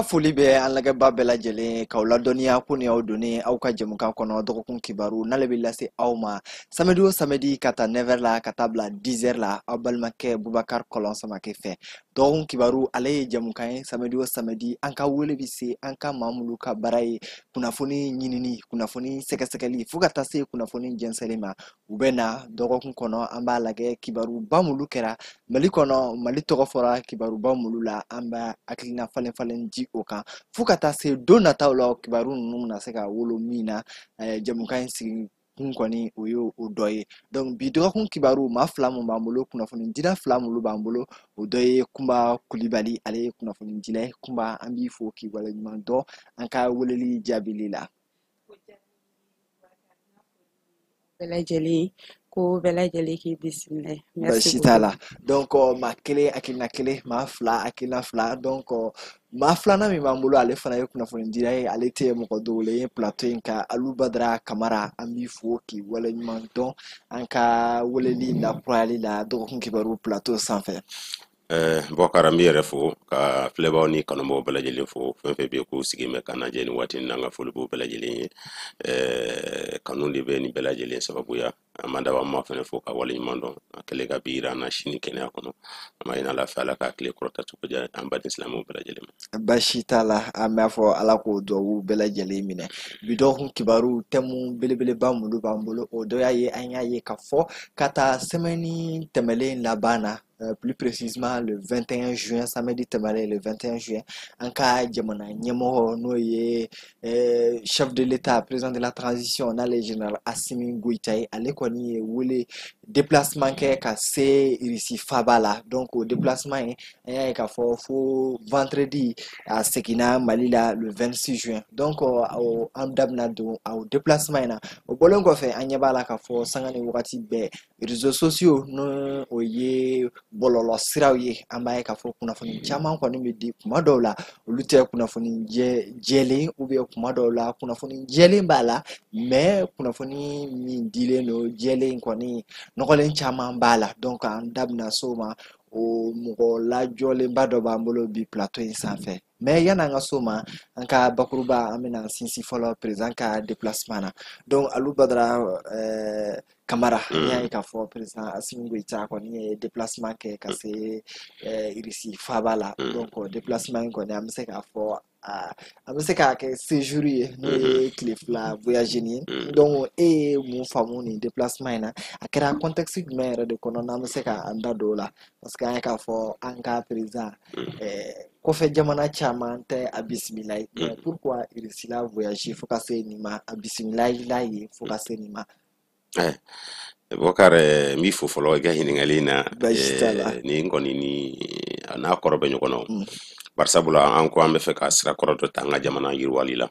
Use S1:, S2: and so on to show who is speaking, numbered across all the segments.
S1: Foli bɛ an lagɛba bɛɛ lajɛlen k'aw ladɔnniya ko ni aw donnen aw ka jɛmukan kɔnɔ dɔgɔkun kibaru n'ale bɛ lase aw ma samedi o samedi ka taa 9h la ka taa bila 10h la aw balimakɛ Bubakari Kɔlɔn Samake fɛ dɔgɔkun kibaru ale ye jɛmukan ye samedi o samedi an ka wele bɛ se an ka maa minnu ka baara ye kunnafoni ɲinini kunnafoni sɛgɛsɛgɛli fo ka taa se kunnafoni jɛnsɛnli ma u bɛ na dɔgɔkun kɔnɔ an b'a lajɛ kibaruba minnu kɛra Mali kɔnɔ Mali tɔgɔ fɔra kibaruba minnu la an b'a hakilina falen falen di o kan fo ka taa se don nataw la kibaru ninnu na se ka wolo min na jɛmukan in sigi kun kɔni o ye o dɔ ye donc bi dɔgɔkun kibaru maa fila mun b'an bolo kunnafoni dila fila minnu b'an bolo o dɔ ye Kunba Kulibali ale ye kunnafoni dila ye Kunba an b'i fo k'i waleɲuman dɔn an ka weleli jaabili la
S2: bɛɛ lajɛlen ko bɛɛ lajɛlen k'i bisimila
S1: Baasi t'a la donc maa kelen hakilina kelen maa fila hakilina fila donc maa filanan min b'an bolo ale fana ye kunnafoni dila ye ale tɛ mɔgɔ dogolen ye plateau in kan Alu Badara Kamara an b'i fo k'i waleɲuman dɔn an ka weleli lakurayali la dɔgɔkun kibaru plateau sanfɛ.
S3: Bɔkara n b'i yɛrɛ fo ka filɛbaaw ni kanubaaw bɛɛ lajɛlen fo fɛn fɛn bɛ yen k'u sigi mɛn ka lajɛ nin waati in na an ka foli b'u bɛɛ lajɛlen ye kanu de bɛ nin bɛɛ lajɛlen sababuya an ma daba ma fɛnɛ fo ka waleɲuman dɔn a kɛlen ka bi yira an na sini kɛnɛya kɔnɔ an b'a ɲini Ala fɛ Ala ka tile kɔrɔta cogo diya an baden silamɛw bɛɛ lajɛlen ma.
S1: Baasi t'a la an b'a fɔ Ala k'o duwawu bɛɛ lajɛlen minɛ bi dɔgɔkun kibaru thème belebeleba minnu b'an bolo o dɔ y'a ye an y'a ye k'a fɔ ka taa semaine tɛmɛlen laban na plus précisément le 21 juin samedi tɛmɛlen le 21 juin an ka jamana ɲɛmɔgɔ n'o ye chef de l'état président de la transition n'ale général Assimi Goïta ye ale kɔni ye wele déplacement kɛ ka se Irisi faaba la donc o déplacement ye an y'a ye k'a fɔ fo vendredi a seginna Mali la le 26 juin donc an da bɛna don o déplacement in na o bɔlen kɔfɛ an ɲɛ b'a la k'a fɔ sanga ni wagati bɛɛ réseaux sociaux n'o o ye bɔlɔlɔ siraw ye an b'a ye k'a fɔ kunnafoni caman kɔni bɛ di kuma dɔw la olu tɛ kunnafoni jɛlen ou bien kuma dɔw la kunnafoni jɛlen b'a la mais kunnafoni min dilen don jɛlen kɔni nɔgɔlen caman b'a la donc an da bɛna s'o ma o mɔgɔ lajɔlenba dɔ b'an bolo bi plateau in sanfɛ mais yan'an ka s'o ma an ka bakuruba an bɛna sinsin fɔlɔ président ka déplacement na donc Alu Badara Kamara an y'a ye k'a fɔ président Assimi Goïta kɔni ye déplacement kɛ ka se Irisi faaba la donc déplacement in kɔni an bɛ se k'a fɔ an bɛ se k'a kɛ séjour ye n'o ye tile fila voyage nin ye donc e ye mun faamu nin déplacement in na a kɛra contexte jumɛn yɛrɛ de kɔnɔ n'an bɛ se k'an da don o la parce que an ye k'a fɔ an ka président kɔfɛ jamana caman tɛ a bisimila ye mais pourquoi Irisi la voyage fo ka se nin ma a bisimila ye fo ka se nin ma.
S3: Bɔkari n b'i fo fɔlɔ i ka ɲininkali in na
S1: Baasi t'a la
S3: ni kɔni ni n'a kɔrɔ bɛ ɲɔgɔn na bari sabula an ko an bɛ fɛ ka sira kɔrɔ dɔ ta an ka jamana yiriwali la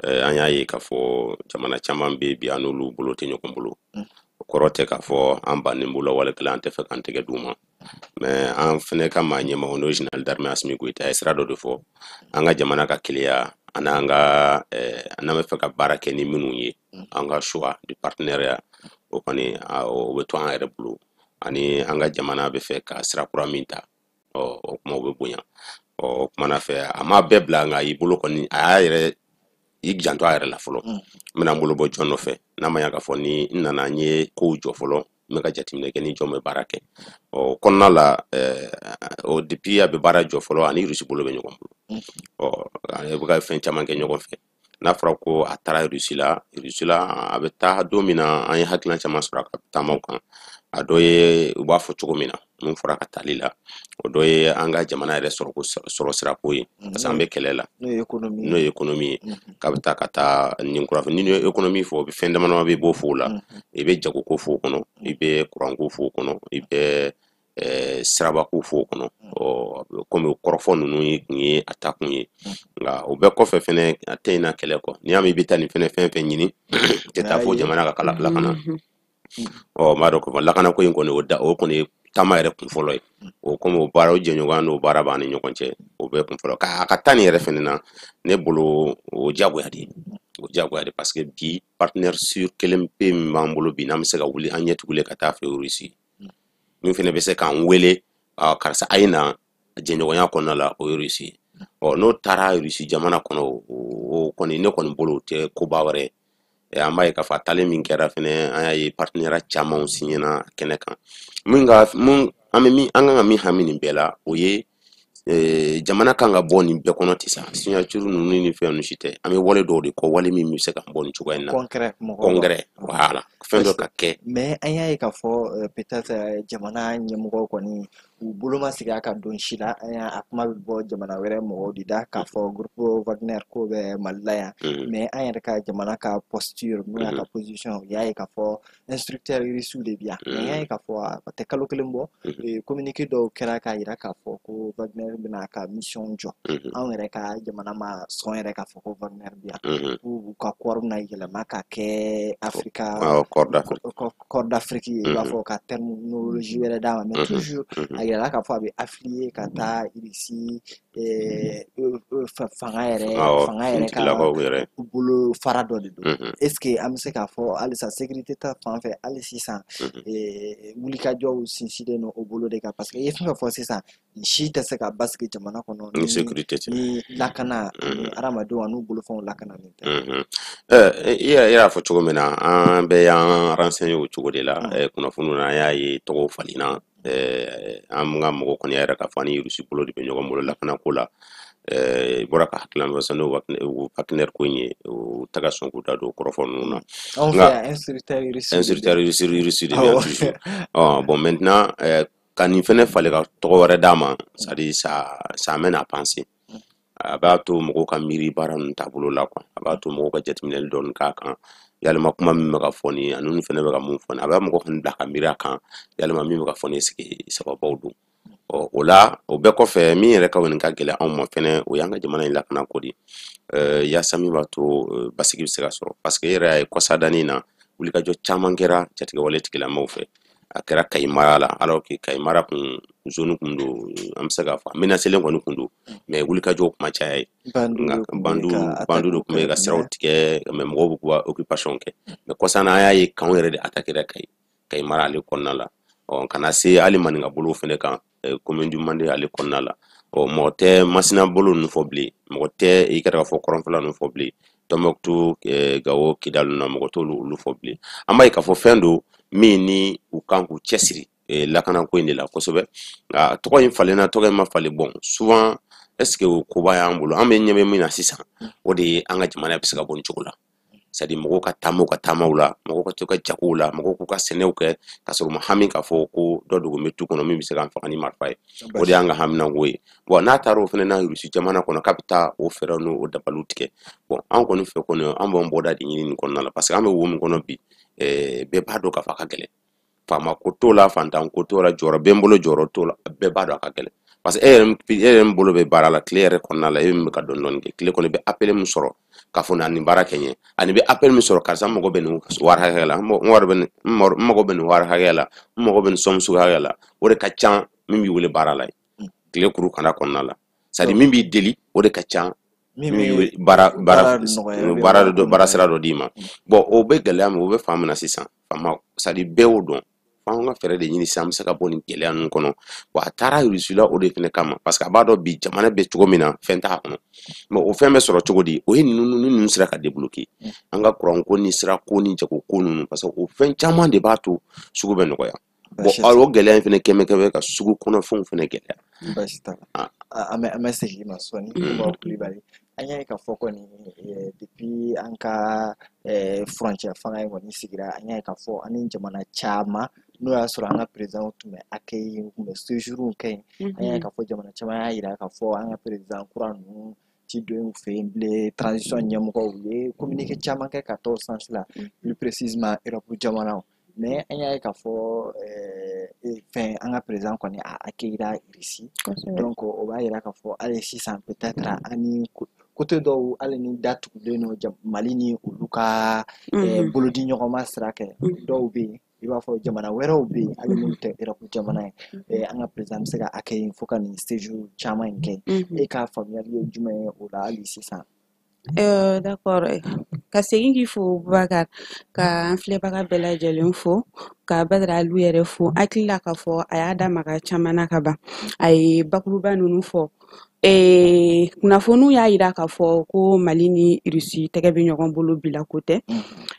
S3: an y'a ye k'a fɔ jamana caman bɛ bi an n'olu bolo tɛ ɲɔgɔn bolo o kɔrɔ tɛ k'a fɔ an bannen bolo wale kelen an tɛ fɛ k'an tɛgɛ d'u ma mais an fɛnɛ ka maa ɲɛmɔgɔ n'o général d'armée Assimi Goïta ye sira dɔ de fɔ an ka jamana ka keleya ani an ka n'an bɛ fɛ ka baara kɛ ni minnu ye an ka choix de partenariat o kɔni o bɛ to an yɛrɛ bolo ani an ka jamana bɛ fɛ ka sira kura min ta o kuma o bɛ bonya o kumana fɛ a ma bɛɛ bila nka i bolo kɔni a y'a yɛrɛ i janto a yɛrɛ la fɔlɔ n bɛna n bolo bɔ jɔn nɔfɛ n'a ma ya k'a fɔ ni n nana n ye kow jɔ fɔlɔ n bɛ ka jateminɛ kɛ ni jɔn bɛ baara kɛ kɔnɔna la depuis a bɛ baara jɔ fɔlɔ ani Irisi bolo bɛ ɲɔgɔn bolo a bɛ ka fɛn caman kɛ ɲɔgɔn fɛ n'a fɔra ko a taara Irisi la a bɛ taa don min na an ye hakilina caman sɔrɔ a ka taamaw kan a dɔ ye u b'a fɔ cogo min na mun fɔra ka taali la o dɔ ye an ka jamana yɛrɛ sɔrɔ sirako ye parce que an bɛ kɛlɛ la n'o ye économie ye k'a bɛ taa ka taa nin kurafɛ ni ye économie fɔ o bɛ fɛn dama bɛ bɔ fo la i bɛ jagoko fo kɔnɔ i bɛ kuranko fo kɔnɔ i bɛ sirabako fo kɔnɔ komi kɔrɔfɔ ninnu kun ye a ta kun ye nka o bɛɛ kɔfɛ fɛnɛ a tɛ ɲinɛ kɛlɛ kɔ n'i y'a mɛn i bɛ taa nin fɛn fɛn ɲini tɛ taa fo jamana ka lakana n b'a dɔn k'a fɔ lakanako in kɔni o kɔni ye taama yɛrɛ kun fɔlɔ ye o komi o baara o jɛɲɔgɔnya n'o baara b'an ni ɲɔgɔn cɛ o bɛɛ kun fɔlɔ a ka taa nin yɛrɛ fɛnɛ na ne bolo o diyagoya de parce que bi partenaire sur kelen pe min b'an bolo bi n'an bɛ se ka wuli an ɲɛtugulen ka taa fɛ Irisi min fɛnɛ bɛ se k'an wele karisa a ye na jɛɲɔgɔnya kɔnɔna la o Irisi n'o taara Russie jamana kɔnɔ o kɔni ne kɔni bolo o tɛ koba wɛrɛ ye. An b'a ye k'a fɔ a taalen min kɛra fɛnɛ an y'a ye partenaire camanw signé na kɛnɛ kan an kan ka min hami nin bɛɛ la o ye jamana kan ka bɔ nin bɛɛ kɔnɔ ten sa signature ninnu ni fɛn ninnu si tɛ an bɛ wale dɔw de kɔ wale min bɛ se ka bɔ nin cogoya in na congrès voilà fɛn dɔ ka kɛ
S1: mais an y'a ye k'a fɔ peut-être jamana ɲɛmɔgɔw kɔni u bolo ma sigi a ka don si la a kuma bɛ bɔ jamana wɛrɛ mɔgɔw de da k'a fɔ groupe Wagner ko bɛ Mali la yan mais an yɛrɛ ka jamana ka posture n'o y'a ka position u y'a ye k'a fɔ instructeur russe de bɛ yan mais an y'a ye k'a fɔ a tɛ kalo kelen bɔ communiqué dɔw kɛra k'a jira k'a fɔ ko Wagner bɛna a ka mission jɔ anw yɛrɛ ka jamana ma sɔn yɛrɛ k'a fɔ ko Wagner bɛ yan u ka corps bɛna yɛlɛma ka kɛ Afrika corps d'Afrique ye i b'a fɔ ka terminologie wɛrɛ d'a ma mais toujours a yɛrɛ k'a fɔ a bɛ affilier ka taa Russie fanga yɛrɛ ka bolo fara dɔ de don est ce que an bɛ se k'a fɔ halisa sécurité ta fan fɛ hali sisan wulikajɔw sinsinnen don o bolo de kan parce que i ye fɛn fɛn fɔ sisan si tɛ se ka basigi jamana kɔnɔ ni lakana ani adamadenw n'u bolofɛnw lakanalen tɛ.
S3: I y'a fɔ cogo min na an bɛɛ y'an renseigné o cogo de la kunnafoniw na an y'a ye tɔgɔw falenna an ka mɔgɔ kɔni yɛrɛ k'a fɔ ani Rusi bolo de bɛ ɲɔgɔn bolo lakana ko la i bɔra ka hakilina dɔ fɔ n'o partenaire ko in ye u tɛ ka sɔn k'u da don o kɔrɔfɔ ninnu na.
S1: Anw fɛ yan instructeur
S3: russe de bɛ yan toujours bon maintenant ka nin fɛnɛ falen ka tɔgɔ wɛrɛ d'a ma c'est à dire ça amène à penser a b'a to mɔgɔw ka miiri baara ninnu taabolo la quoi a b'a to mɔgɔw ka jateminɛli dɔɔni k'a kan yalima kuma min bɛ ka fɔ nin ani nin fɛnɛ bɛ ka mun fɔ nin a bɛ mɔgɔ fana bila ka miiri a kan yalima min bɛ ka fɔ nin est-ce que sababaw don o la o bɛɛ kɔfɛ min yɛrɛ ka kɔni ka gɛlɛn anw ma fɛnɛ o y'an ka jamana in lakana ko de yaasa min b'a to basigi bɛ se ka sɔrɔ parce que e yɛrɛ y'a ye kɔsadani in na wulikajɔ caman kɛra jatigɛwale tigilamɔgɔw fɛ a kɛra Kayi mara la alors que Kayi mara kun zone kun don an bɛ se k'a fɔ a menacelen kɔni kun don mais wulikajɔw kuma caya ye bandu de tun bɛ ka siraw tigɛ mais mɔgɔw bɛ k'u ka occupation kɛ mais kɔsa na an y'a ye kanw yɛrɛ de attaquera Kayi mara ale kɔnɔna la kana se hali maninka bolo fɛnɛ kan commune du Mande ale kɔnɔna la mɔgɔ tɛ Masina bolo ninnu fɔ bilen mɔgɔ tɛ i kɛra k'a fɔ Kɔrɔnfɛla ninnu fɔ bilen Tɔnbɔkutu Gawo Kidali ninnu mɔgɔ t'olu olu fɔ bilen an b'a ye k'a fɔ fɛn don min ni u kan k'u cɛsiri lakanako in de la kosɛbɛ tɔgɔ in falenna tɔgɔ in ma falen bon souvent est-ce que o koba y'an bolo an bɛ ɲɛ bɛ min na sisan o de ye an ka jamana bɛ se ka bɔ nin cogo la c'est à dire mɔgɔw ka taamaw la mɔgɔw ka to ka jagow la mɔgɔw k'u ka sɛnɛw kɛ ka sɔrɔ u ma hami k'a fɔ ko dɔ dogo bɛ tu kɔnɔ min bɛ se k'an faga ni marifa ye o de y'an ka haminanko ye bon n'a taara o fana na Rusi jamana kɔnɔ k'a bɛ taa o fɛɛrɛw n'o dabaliw tigɛ bon an kɔni fɛ kɔni an b'an bɔda de ɲini nin kɔnɔna la parce que an bɛ wo min kɔnɔ bi bɛɛ b'a dɔn k'a fɔ a ka gɛlɛn faama ko t'o la fantan ko t'o la jɔyɔrɔ bɛ n bolo jɔyɔrɔ t'o la bɛɛ b'a dɔn a ka gɛlɛn parce que e yɛrɛ bolo bɛ baara la tile yɛrɛ kɔnɔna la e min bɛ ka dɔɔni kɛ tile kɔnɔ bɛ appel min sɔrɔ k'a fɔ nin baara kɛ ɲɛ ani bɛ appel min sɔrɔ karisa mago bɛ nin wari hakɛ la n mago bɛ nin wari hakɛ la n mago bɛ nin somme sugu hakɛ la o de ka ca min b'i wele baara la tile kuru kana kɔnɔna la c'est à dire min b'i deli o de ka ca baara sira dɔ d'i ma bon o bɛ gɛlɛya min o bɛ faamu na sisan faama c'est à dire bɛɛ y'o dɔn f'anw ka fɛɛrɛ de ɲini sisan an bɛ se ka bɔ nin gɛlɛya ninnu kɔnɔ wa a taara Rusi la o de fɛnɛ kama parce que a b'a dɔn bi jamana bɛ cogo min na fɛn t'a kɔnɔ mais o fɛn bɛ sɔrɔ cogo di o ye ninnu sera ka débloquer an ka courant ko ni sira ko ni jago ko ninnu parce que o fɛn caman de b'a to sugu bɛ nɔgɔya bon o gɛlɛya in fɛnɛ kɛmɛ ka sugu kɔnɔfɛnw fɛnɛ gɛlɛya
S1: basi t'a la an bɛ segin ma sɔɔni Umaru Kulibali an y'a ye k'a fɔ kɔni depuis an ka frontière fanga in kɔni sigira an y'a ye k'a fɔ ani jamana caman n'o y'a sɔrɔ an ka président tun bɛ accueil tun bɛ séjour kɛ yen an y'a ye k'a fɔ jamana caman y'a jira k'a fɔ an ka président kura ninnu ti don u fɛ yen bilen transition ɲɛmɔgɔw ye communiqué caman kɛ ka taa o sens la plus précisément Europe jamanaw mais an y'a ye k'a fɔ fɛn an ka président kɔni a accueillir Russie donc o b'a jira k'a fɔ hali sisan peut-être ani côté dɔw hali ni datugulen don Mali ni olu ka bolodi ɲɔgɔnma sira kɛ dɔw bɛ yen i b'a fɔ jamana wɛrɛw bɛ yen hali n'u tɛ Europe jamana ye an ka président bɛ se ka accueillir fo ka nin séjour caman in kɛ e ka faamuyali ye jumɛn ye o la hali sisan.
S2: D'accord ka segin k'i fo Bubakar ka an filɛbaga bɛɛ lajɛlen fo ka Badara Alu yɛrɛ fo hakili la k'a fɔ a y'a da maga caman na ka ban a ye bakuruba ninnu fɔ kunnafoniw y'a yira k'a fɔ ko Mali ni Russie tɛgɛ bɛ ɲɔgɔn bolo bila ko tɛ.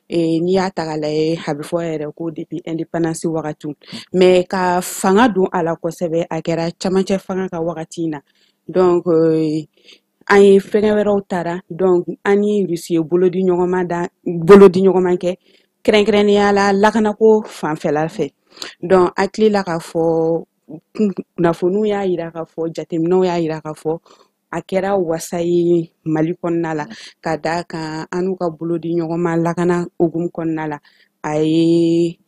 S2: N'i y'a ta k'a lajɛ a bɛ fɔ yɛrɛ ko depuis indépendance wagatiw mais ka fanga don a la kosɛbɛ a kɛra camancɛ fanga ka wagati in na donc an ye fɛngɛ wɛrɛw taara donc an ni Russie ye bolodi ɲɔgɔnman kɛ kɛrɛnkɛrɛnnenya la lakanako fanfɛla fɛ donc hakili la k'a fɔ kunnafoniw y'a yira k'a fɔ jateminɛw y'a yira k'a fɔ a kɛra wasa ye Mali kɔnɔna la ka d'a kan an n'u ka bolodi ɲɔgɔnma lakana hokumu kɔnɔna la a ye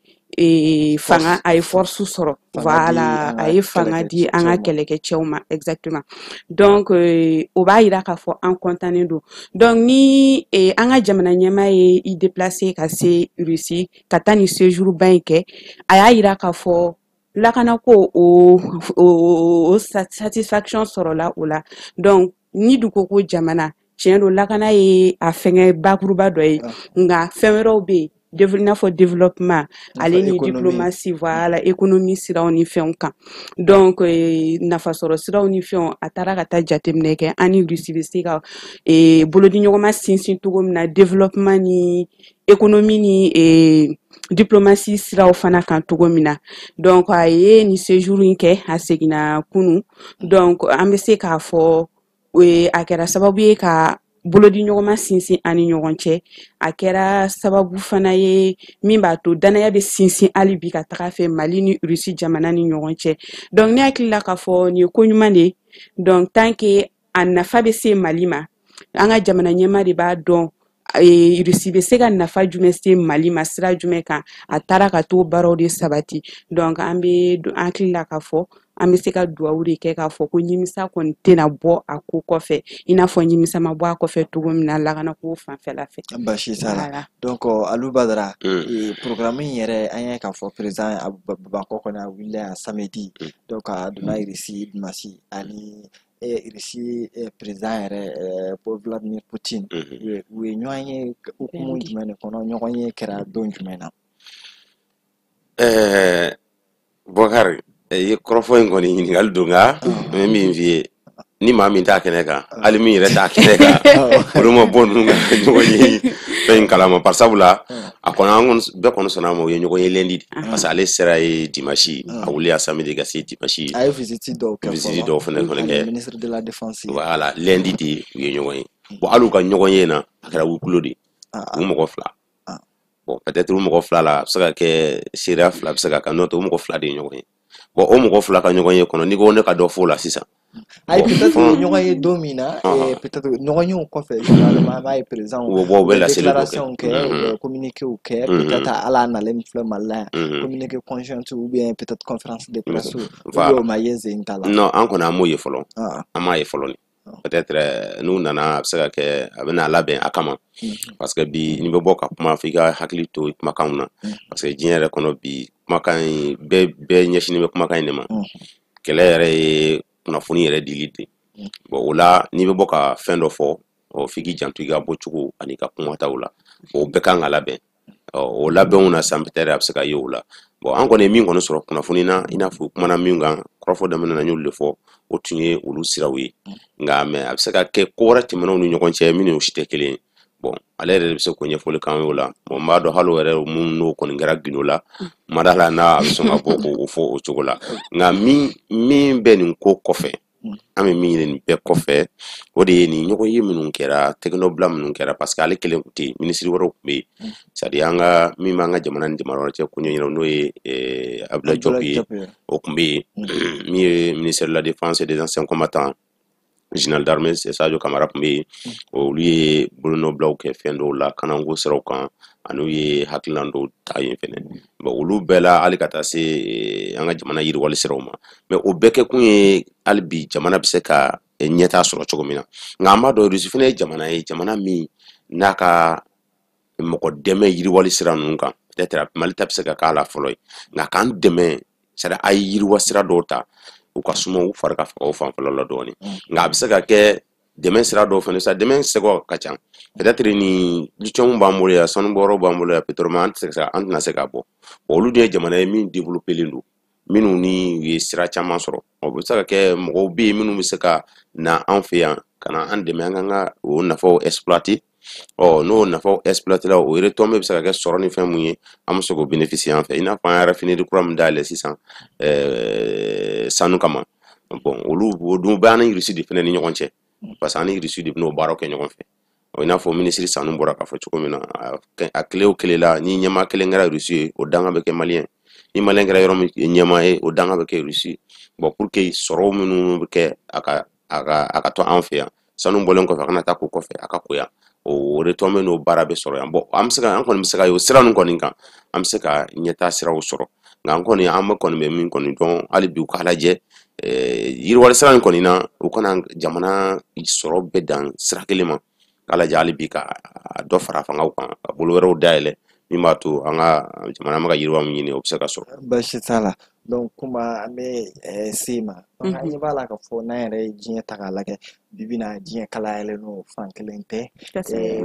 S2: force sɔrɔ voilà a ye fanga di an ka kɛlɛkɛcɛw ma exactement donc o b'a yira k'a fɔ an kɔntannen don donc ni an ka jamana ɲɛmaa ye i déplacer ka se Russie ka taa ni séjour ba in kɛ a y'a yira k'a fɔ lakanako o satisfaction sɔrɔla o la donc ni dugu ko jamana tiɲɛ don lakana ye a fɛngɛ bakuruba dɔ ye nka fɛn wɛrɛw bɛ yen i n'a fɔ développement ale ni diplomatie voilà économie siraw ni fɛnw kan donc nafasɔrɔ siraw ni fɛnw a taara ka taa jateminɛ kɛ an ni Russie bɛ se ka bolodi ɲɔgɔnma sinsin cogo min na développement ni économie ni diplomatie siraw fana kan cogo min na donc a ye ni séjour in kɛ a seginna kunu donc an bɛ se k'a fɔ a kɛra sababu ye ka bolodi ɲɔgɔnma sinsin ani ɲɔgɔn cɛ a kɛra sababu fana ye min b'a to danaya bɛ sinsin hali bi ka taga fɛ Mali ni Russie jamana ni ɲɔgɔn cɛ donc ne hakili la k'a fɔ nin ye ko ɲuman de ye donc tant que a nafa bɛ se Mali ma an ka jamana ɲɛmaa de b'a dɔn Russie bɛ se ka nafa jumɛn se Mali ma sira jumɛn kan a taara ka t'o baaraw de sabati donc an hakili la k'a fɔ an bɛ se ka dugawu de kɛ k'a fɔ ko ɲimisa kɔni tɛna bɔ a ko kɔfɛ i n'a fɔ ɲimisa ma bɔ a kɔfɛ cogo min na lakanako fanfɛla fɛ.
S1: Basi t'a la donc Alu Badara programme in yɛrɛ an ye k'a fɔ président Bamako kɔni a wulila samedi donc a donna Russie dimanche ani Russie président yɛrɛ Vladimir Poutine u ye ɲɔgɔn ye hukumu jumɛn de kɔnɔ ɲɔgɔn ye kɛra don jumɛn na.
S3: Bɔkari i ye kɔrɔfɔ in kɔni ɲininkali don nka n bɛ min f'i ye ni maa min t'a kɛnɛ kan hali min yɛrɛ t'a kɛnɛ kan olu ma bɔ ninnu ka ɲɔgɔn ye fɛn in kalama par sabula a kɔni an bɛɛ kɔni sɔnna a ma o ye ɲɔgɔn ye lundi de parce que ale sera ye dimanche a wulila samedi ka se dimanche
S1: a ye visite dɔw
S3: fɛnɛ kɛ
S1: ministre de la défense
S3: voilà lundi de u ye ɲɔgɔn ye bon hali u ka ɲɔgɔn ye na a kɛra huis de u mɔgɔ fila bon peut-être u mɔgɔ fila la a bɛ se ka kɛ seereya fila bɛ se ka kan n'o tɛ u mɔgɔ fila de ye ɲɔgɔn ye bon o mɔgɔ fila ka ɲɔgɔn ye kɔnɔ n'i ko ne ka dɔ f'o la sisan
S1: ayi peut-être ɲɔgɔn ye don min na peut-être ɲɔgɔn yew kɔfɛ généralement an b'a ye président
S3: u bɛ
S1: déclaration kɛ u bɛ communiqué kɛ peut-être ala nalen filɛ Mali la yan communiqué conjoint ou bien peut-être conférence de presse o ma ye sen ta la
S3: non an kɔni an m'o ye fɔlɔ an m'a ye fɔlɔ peut-être n'u nana a bɛ se ka kɛ a bɛna labɛn a kama parce que bi ni bɛ bɔ ka kuma f'i ka hakili to kumakanw na parce que diɲɛ yɛrɛ kɔnɔ bi kumakan in bɛɛ ɲɛsinnen bɛ kumakan in de ma kɛlɛ yɛrɛ ye kunnafoni yɛrɛ dili de bon o la n'i bɛ bɔ ka fɛn dɔ fɔ f'i k'i janto i ka bɔcogo ani ka kumataw la o bɛɛ kan ka labɛn o labɛnw na san peut-être a bɛ se ka ye o la bon an kɔni ye min kɔni sɔrɔ kunnafoni na i n'a fɔ kumana min kan kɔrɔfɔ daminɛ na n y'olu de fɔ o tun ye olu siraw ye nka mais a bɛ se ka kɛ ko wɛrɛ tɛmɛnɛw ni ɲɔgɔn cɛ minnu si tɛ kelen ye bon ale yɛrɛ de bɛ se k'o ɲɛfɔli k'an ye o la bon n b'a dɔn hali o yɛrɛ mun n'o kɔni kɛra gindo la ma da la n'a bɛ sɔn ka bɔ k'o fɔ o cogo la nka min bɛ nin ko kɔfɛ an bɛ min ɲini nin bɛɛ kɔfɛ o de ye nin ɲɔgɔn ye minnu kɛra technobila minnu kɛra parce que ale kelen tun tɛ yen minisiri wɛrɛw tun bɛ yen c'est à dire an ka min b'an ka jamana ni jamana wɛrɛ cɛ ko ɲɛɲinɛw n'o ye Abdoulaye Diop ye o tun bɛ yen min ye ministère de la défense et des anciens combattants général d'armée Sadio Kamara tun bɛ yen olu ye bolonɔbilaw kɛ fɛn dɔw la kanako siraw kan ani ye hakilina dɔw ta yen fɛnɛ bon olu bɛɛ la hali ka taa se an ka jamana yiriwali siraw ma mais o bɛɛ kɛ kun ye hali bi jamana bɛ se ka ɲɛtaa sɔrɔ cogo min na nka an b'a dɔn Russie fɛnɛ ye jamana min n'a ka mɔgɔ dɛmɛ yiriwali sira ninnu kan peut-être Mali ta bɛ se ka k'a la fɔlɔ ye nka k'an dɛmɛ c'est-à-dire a ye yiriwa sira dɔw ta u ka suma u fari ka faga o fanfɛla la dɔɔni nka a bɛ se ka kɛ dɛmɛ sira dɔw fɛnɛ sa dɛmɛ sɛgɛw ka ca peut-être ni lithium b'an bolo yan sanubɔyɔrɔ b'an bolo yan pétrole an tɛna se ka bɔ olu de ye jamana ye min développé len don minnu ni u ye sira caman sɔrɔ o bɛ se ka kɛ mɔgɔw bɛ yen minnu bɛ se ka na an fɛ yan ka na an dɛmɛ an ka o nafaw exploiter n'o nafaw exploiter la o retombé bɛ se ka kɛ sɔrɔ ni fɛn mun ye an bɛ se k'o bénéficier an fɛ i n'a fɔ an yɛrɛ raffinerie kura min dayɛlɛ sisan sanu kama bon olu o dun bɛɛ ani Russie de fɛnɛ ni ɲɔgɔn cɛ parce que ani Russie de bɛ n'o baaraw kɛ ɲɔgɔn fɛ i n'a fɔ minisiri sanu bɔra k'a fɔ cogo min na a kile o kile la ni ɲɛmaa kelen kɛra Russie ye o danga bɛ kɛ maliyɛn ni maliyɛn kɛra yɔrɔ min ɲɛmaa ye o danga bɛ kɛ Russie bon pour que sɔrɔ minnu bɛ kɛ a ka to an fɛ yan sanu bɔlen kɔfɛ a kana taa ko kɔfɛ a ka ko yan o retombé n'o baara bɛ sɔrɔ yan bon an kɔni bɛ se ka ye o sira ninnu kɔni kan an bɛ se ka ɲɛtaa siraw sɔrɔ nka an kɔni bɛ min kɔni dɔn hali bi u k'a lajɛ yiriwali sira in kɔni na u kana jamana sɔrɔ bɛɛ dan sira kelen ma k'a lajɛ hali bi ka dɔ fara fangaw kan ka bolo wɛrɛw dayɛlɛ min b'a to an ka jamana bɛ ka yiriwa min ɲini o bɛ se ka sɔrɔ.
S1: Baasi t'a la donc kuma an bɛ se ma donc an ɲɛ b'a la ka fɔ n'an yɛrɛ ye diɲɛ ta k'a lajɛ bi bi in na diɲɛ kalayalen n'o fan kelen tɛ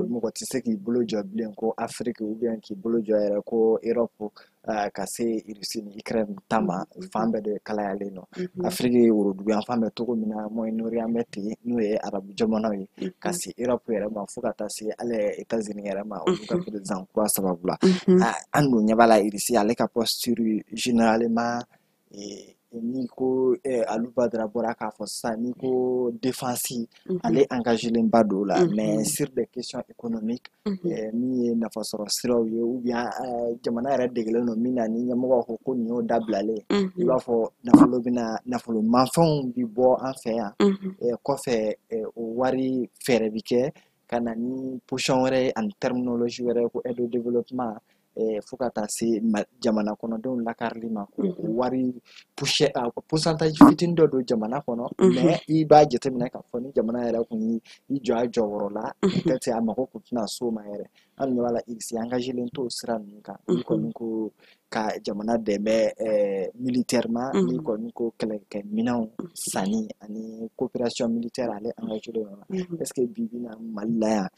S1: mɔgɔ tɛ se k'i bolo jɔ bilen ko Afrique ou bien k'i bolo jɔ yɛrɛ ko Europe ka se Russie ni Ukraine ta ma fan bɛɛ de kalayalen nɔ Afrique ye woroduguyan fan bɛɛ cogo min na Moyen-Orient bɛ ten n'o ye arabu jamanaw ye ka se Europe yɛrɛ ma fo ka taa se hali États-Unis yɛrɛ ma olu ka président kura sababu la an dun ɲɛ b'a la Russie ale ka posture généralement n'i ko Alu Badara bɔra k'a fɔ sisan n'i ko défense ale engagélen ba don la mais sur des questions économiques min ye nafasɔrɔ siraw ye ou bien jamana yɛrɛ degelen don min na ni ɲɛmɔgɔw ko ko nin y'o dabilalen i b'a fɔ nafolo manfɛnw bi bɔ an fɛ yan kɔfɛ o wari fɛɛrɛ bi kɛ ka na ni position wɛrɛ ye ani terminologie wɛrɛ ko aide au développement fo ka taa se jamana kɔnɔdenw lakarili ma ko wari pourcentage fitinin dɔ don jamana kɔnɔ mais i b'a jateminɛ k'a fɔ ni jamana yɛrɛ kun y'i jɔ a jɔyɔrɔ la peut-être a mago kun tɛna s'o ma yɛrɛ an ɲɛ b'a la Russie engagélen t'o sira ninnu kan ni kɔni ko ka jamana dɛmɛ militairement ni kɔni ko kɛlɛkɛminɛnw sanni ani coopération militaire ale engagélen don la est-ce que bi bi in na Mali la yan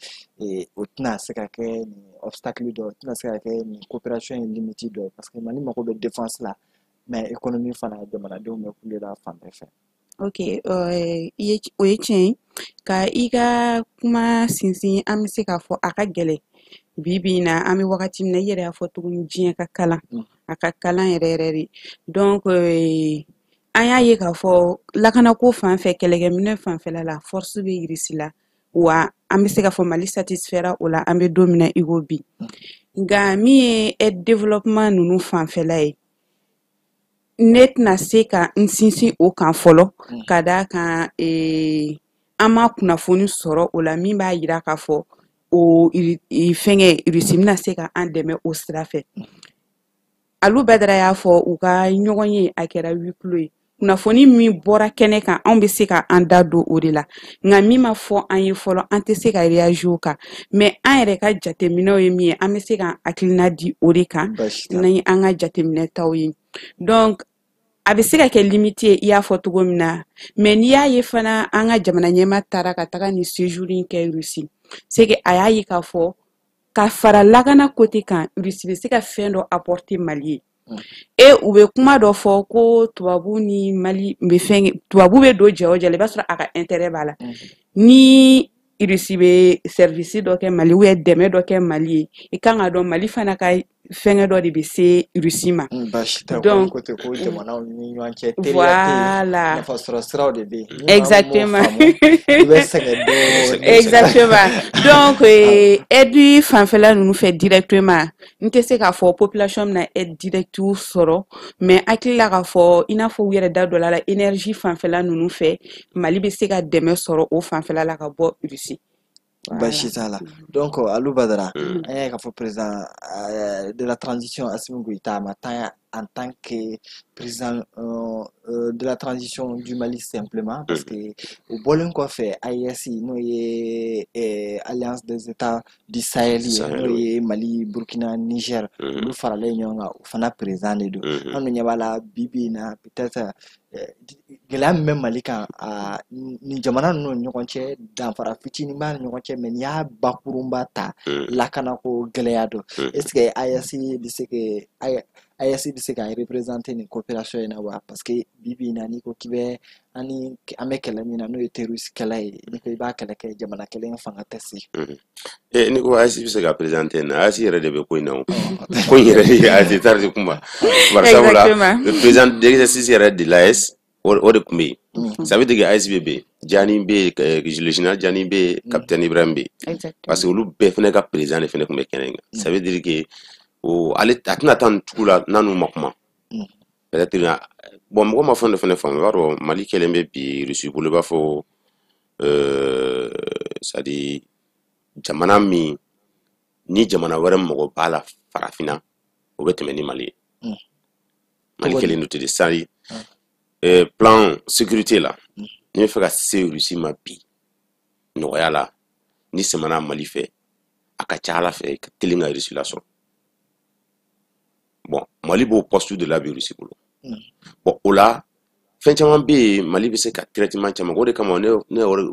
S1: o tɛna se ka kɛ ni obstacle dɔ o tɛna se ka kɛ ni coopération ye limite dɔ ye parce que Mali mago bɛ défense la mais économie fana jamanadenw bɛ kule la fan bɛɛ fɛ.
S2: Ok, o ye tiɲɛ ka i ka kuma sinsin an bɛ se k'a fɔ a ka gɛlɛn bi bi in na an bɛ wagati min na i yɛrɛ y'a fɔ tuguni diɲɛ ka kalan a ka kalan yɛrɛ yɛrɛ de donc an y'a ye k'a fɔ lakanako fan fɛ kɛlɛkɛminɛ fanfɛla la force bɛ Russie la wa an bɛ se k'a fɔ Mali satisfaira o la an bɛ don min na i ko bi nka min ye aide développement ninnu fanfɛla ye ne tɛna se ka n sinsin o kan fɔlɔ ka d'a kan an ma kunnafoni sɔrɔ o la min b'a jira k'a fɔ o fɛngɛ Russie bɛna se ka an dɛmɛ o sira fɛ Alu Badara y'a fɔ u ka ɲɔgɔn ye a kɛra huis clos ye kunnafoni min bɔra kɛnɛ kan anw bɛ se ka an da don o de la nka min ma fɔ an ye fɔlɔ an tɛ se ka réagir o kan mais an yɛrɛ ka jateminɛw ye min ye an bɛ se ka hakilina di o de kan ni an ka jateminɛ taw ye donc a bɛ se ka kɛ limite ye i y'a fɔ cogo min na mais n'i y'a ye fana an ka jamana ɲɛmaa taara ka taga ni séjour in kɛ Russie c'est que a y'a ye k'a fɔ ka fara lakana côté kan Russie bɛ se ka fɛn dɔ apporter Mali ye u bɛ kuma dɔ fɔ ko tubabu ni Mali bɛ fɛn tubabu bɛ don jɛ o jɛ la i b'a sɔrɔ a ka intérêt b'a la ni Russie bɛ service dɔ kɛ Mali ou dɛmɛ dɔ kɛ Mali ye i kan ka dɔn Mali fana ka fɛngɛ dɔ de bɛ se Russie ma
S1: donc ko jamanaw ni ɲɔgɔn cɛ
S2: voilà
S1: nafasɔrɔ siraw de bɛ yen
S2: exactement
S1: i bɛ sɛgɛn dɔɔnin
S2: exactement donc aide fanfɛla ninnu fɛ directement n tɛ se k'a fɔ population bɛna aide direct sɔrɔ mais hakili la k'a fɔ i n'a fɔ u yɛrɛ da dɔ la énergie fanfɛla ninnu fɛ Mali bɛ se ka dɛmɛ sɔrɔ o fanfɛla la ka bɔ Russie.
S1: Baasi t'a la donc Alu Badara an y'a ye k'a fɔ président de la transition Assimi Goïta a ma taa en tant que président de la transition du Mali simplement parce que o bɔlen kɔfɛ AES n'o ye alliance des états du Sahel ye n'o ye Mali Burkina Niger olu faralen ɲɔgɔn kan o fana président de don an dun ɲɛ b'a la bi bi in na peut-être gɛlɛya min bɛ Mali kan ni jamana ninnu ni ɲɔgɔn cɛ danfara fitinin b'a ni ɲɔgɔn cɛ mais n'i y'a bakurunba ta lakanako gɛlɛya don est-ce que AES bɛ se que AES bɛ se ka représenter nin coopération in na wa parce que bibi in na n'i ko k'i bɛ an bɛ kɛlɛ min na n'o ye terroriste kɛlɛ ye n'i ko i b'a kɛlɛ kɛ jamana kelen fanga tɛ se.
S3: N'i ko AES bɛ se ka présenter na AES yɛrɛ de bɛ ko in na o ko in yɛrɛ de AES tari de kuma bari sabula le président d'exercice yɛrɛ de l'AES o de tun bɛ yen ça veut dire que AES bɛ yen Jani bɛ yen le général Jani bɛ yen capitaine Ibrahim bɛ yen parce que olu bɛɛ fana ka président de fana tun bɛ kɛnɛ in kan ça veut dire que ale a tɛna taa nin tugu la n'anu ma kuma peut-être bon mɔgɔ ma fɛn dɔ fana faamu i b'a dɔn Mali kɛlen bɛ bi Rusi bolo i b'a fɔ c'est à dire jamana min ni jamana wɛrɛ mɔgɔ b'a la farafinna o bɛ tɛmɛ ni Mali ye Mali kelen de sari plan sécurité la ni bɛ fɛ ka se Rusi ma bi nɔgɔya la ni sɛmɛna Mali fɛ a ka ca Ala fɛ ka teli ka Rusi lasɔrɔ bon Mali b'o poste de la bi Rusi bolo bon o la fɛn caman bɛ yen Mali bɛ se ka traitement caman o de kama ne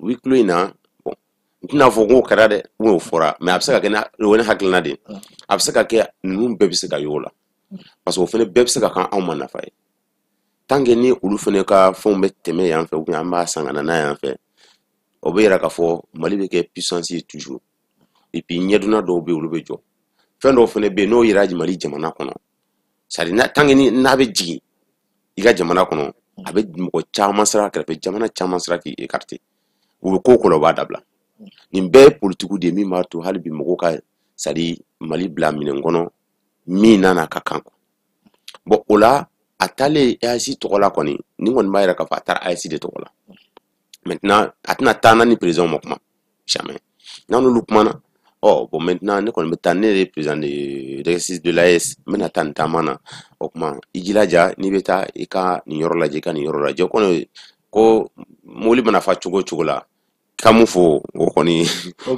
S3: huis clos in na bon n tɛna fɔ k'o kɛra dɛ ou o fɔra mais a bɛ se ka kɛ o ye ne hakilina de ye a bɛ se ka kɛ ninnu bɛɛ bɛ se ka y'o la parce que o fana bɛɛ bɛ se ka kan anw ma nafa ye tant que ni olu fana ka fɛnw bɛ tɛmɛ yan fɛ ou bien an b'a san ka na n'a yan fɛ o bɛ yira k'a fɔ Mali bɛ kɛ puissance ye toujours et puis ɲɛdonna dɔw bɛ yen olu bɛ jɔ fɛn dɔw fana bɛ yen n'o yira Mali jamana kɔnɔ c'est à dire tant que n'a bɛ jigin i ka jamana kɔnɔ a bɛ mɔgɔ caman siran a kɛrɛfɛ jamana caman siran k'i écarter u bɛ ko o b'a dabila nin bɛɛ ye politigiw de ye min b'a to hali bi mɔgɔw ka c'est à dire Mali bila minɛn kɔnɔ min n'a ka kan bon o la a taalen AES tɔgɔ la kɔni ni kɔni b'a yira k'a fɔ a taara AES de tɔgɔ la maintenant a tɛna taa ni président ma kuma jamais n'olu kumana bon maintenant ne kɔni bɛ taa ne yɛrɛ président de l'exercice de l'AES n bɛna taa nin taama na o kuma i jilaja n'i bɛ taa i ka nin yɔrɔ lajɛ i ka nin yɔrɔ lajɛ kɔni ko mobili mana fa cogo o cogo la ka mun fɔ o kɔni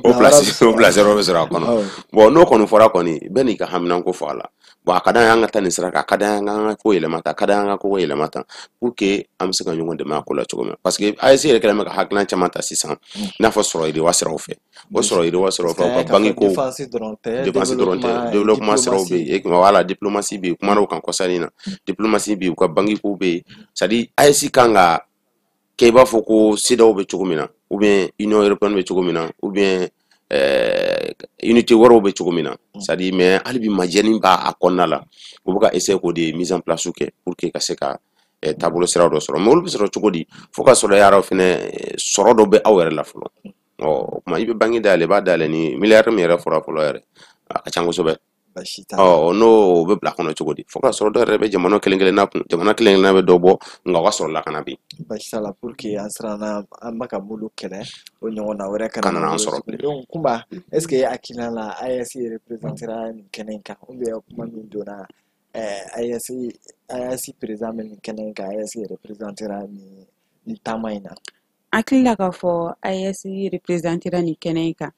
S3: o place yɔrɔ bɛ sɔrɔ a kɔnɔ bon n'o kɔni fɔra kɔni bɛɛ n'i ka haminanko fɔ a la bon a ka d'an ye an ka taa nin sira kan a ka d'an ye an ka ko yɛlɛma tan a ka d'an ye an ka ko yɛlɛma tan pour que an bɛ se ka ɲɔgɔn dɛmɛ a ko la cogo min parce que AES yɛrɛ kɛlen bɛ ka hakilina caman ta sisan i n'a fɔ sɔrɔ yiriwa siraw fɛ o sɔrɔ yiriwa siraw fɛ u ka banque ko défense dɔrɔn tɛ développement siraw bɛ yen voilà diplomatie bɛ yen kumana o kan kɔsani na diplomatie bɛ yen u ka banque ko bɛ yen c'est à dire AES kan ka kɛ i b'a fɔ ko CEDEAO bɛ cogo min na ou bien Union européenne bɛ cogo min na ou bien unité wɛrɛw bɛ cogo min na c'est à dire mais hali bi majɛni b'a kɔnɔna la u bɛ ka essayer k'o de mise en place kɛ pour que ka se ka taabolo siraw dɔ sɔrɔ mais olu bɛ sɔrɔ cogo di fo ka sɔrɔ yaraw fɛnɛ sɔrɔ dɔ bɛ aw yɛrɛ la fɔlɔ o kuma i bɛ banque dayɛlɛ i b'a dayɛlɛ ni miliyari min yɛrɛ fɔra fɔlɔ yɛrɛ a ka ca kosɛbɛ n'o bɛ bila kɔnɔ cogo di fo ka sɔrɔ dɔ yɛrɛ bɛ jamana kelen-kelenna kun jamana kelen-kelenna bɛ dɔ bɔ nka o ka sɔrɔ lakana bɛ yen
S1: basi t'a la pour que an siranna an bɛ ka bolo kɛlɛ o ɲɔgɔnna wɛrɛ kana n'an sɔrɔ bilen donc Kunba est ce que hakilina la AES représentera nin kɛnɛ in kan ou bien kuma min donna AES président bɛ nin kɛnɛ in kan AES représentera nin taama in na
S2: hakili la k'a fɔ AES représentera nin kɛnɛ in kan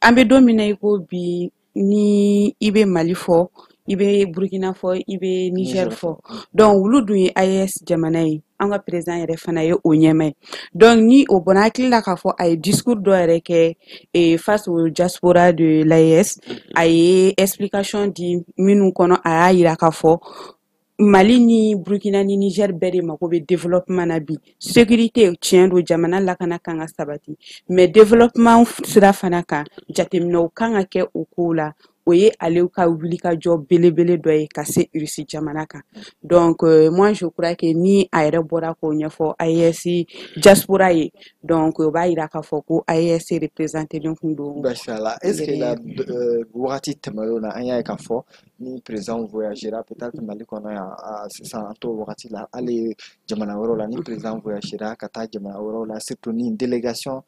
S2: an bɛ don min na i ko bi ni i bɛ Mali fɔ i bɛ Burkina fɔ i bɛ Niger fɔ donc olu dun ye AES jamana ye an ka président yɛrɛ fana ye o ɲɛma ye donc ni o bɔnna hakili la k'a fɔ a ye discours dɔ yɛrɛ kɛ face au diaspora de l'AES a ye explication di minnu kɔnɔ a y'a yira k'a fɔ Mali ni Burkina ni Niger bɛɛ de mako bɛ développement na bi sécurité tiɲɛ don jamana lakana kan ka sabati mais développement sira fana kan jateminɛw kan ka kɛ o ko la o ye ale ka wulikajɔ belebele dɔ ye ka se Russie jamana kan donc moi je crois que ni a yɛrɛ bɔra k'o ɲɛfɔ AES diaspora ye donc o b'a yira k'a fɔ ko AES représentelen kun don
S1: Bachala est-ce que la wagati tɛmɛn'o na an y'a ye k'a fɔ ni président voyagera peut-être Mali kɔnɔ yan sisan an t'o wagati la hali jamana wɛrɛw la ni président voyagera ka taa jamana wɛrɛw la surtout ni délégation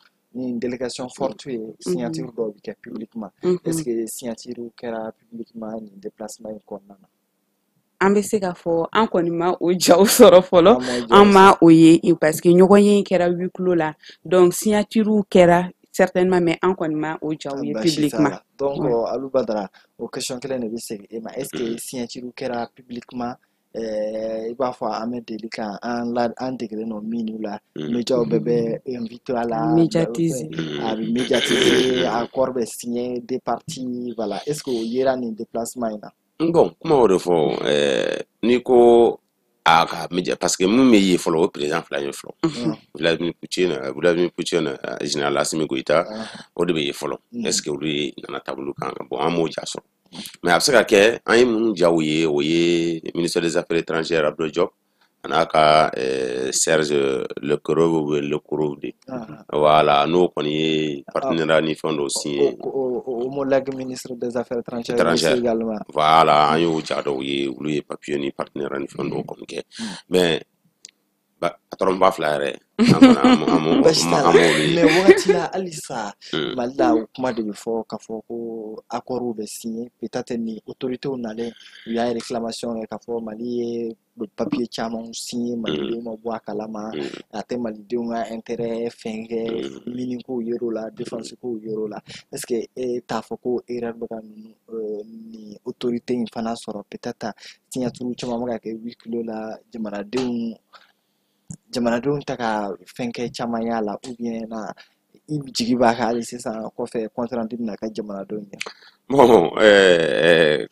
S1: forte ye signature dɔw bɛ kɛ publiquement est-ce que signature kɛra publiquement ni déplacement in kɔnɔna na
S2: an bɛ se k'a fɔ an kɔni ma o jaw sɔrɔ fɔlɔ an ma o ye parce que ɲɔgɔn ye kɛra huis clos la donc signature kɛra certainement mais an kɔni ma o jaw ye publiquement
S1: donc Alu Badara o question kelen de bɛ segin e ma est-ce que signature kɛra publiquement i b'a fɔ an bɛ deli ka an degelen don minnu la médiaw bɛɛ bɛ invité à la
S2: médiatiser
S1: a bɛ médiatiser accord bɛ signé des parties voilà est-ce que o yera nin déplacement in na
S3: Bon, comment on refait Nico parce que nous mais il faut le président Vladimir Poutine général Assimi Goïta au début il faut est-ce que lui nana tabulu kan bon un mot jaso mais après ça que un mun jaouye oye ministre des affaires étrangères Abdou Diop anaka Serge Lecorov voilà nous connait partenaire ni fond aussi
S1: homologue ministre des affaires étrangères également
S3: voilà ayo jado lui papier ni partenaire ni fond comme que mais atromba flare
S1: mais wakati la alisa malda kuma de before ka foko accord be signé peut-être ni autorité on allait il y a réclamation ka fo mali papier chaman signé mali mo bo kalama ate mali de un intérêt fenge meaning ko euro la défense ko euro la est-ce que ta foko erreur ba ni autorité in fana soro peut-être signature chama mo ka 8 kilo la jamana don taka fenke chama yala ou bien na jigi ba ka ali c'est ça ko fait compte rendu na ka jamana don
S3: bon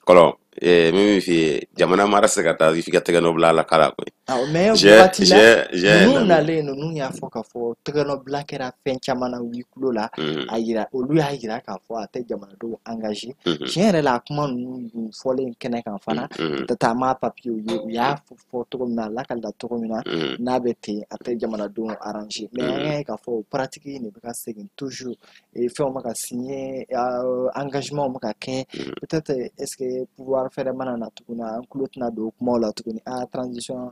S3: kolo mimi fi jamana mara se kata fi ka tegano bla la kala ko
S1: mais j'ai na le no ya foka fo tegano bla kera fen chama na wi kulo la ayira olu ayira ka fo ate jamana do engagé j'ai la comment nous folen kene kan fana tata ma papier ya fo to na la kala to na na bete ate jamana do arrangé mais ka fo pratique ni ka segin toujours et fait on m'a signé engagement m'a ken peut-être est-ce que pouvoir faire manana tukuna clout na do kuma la tukuni transition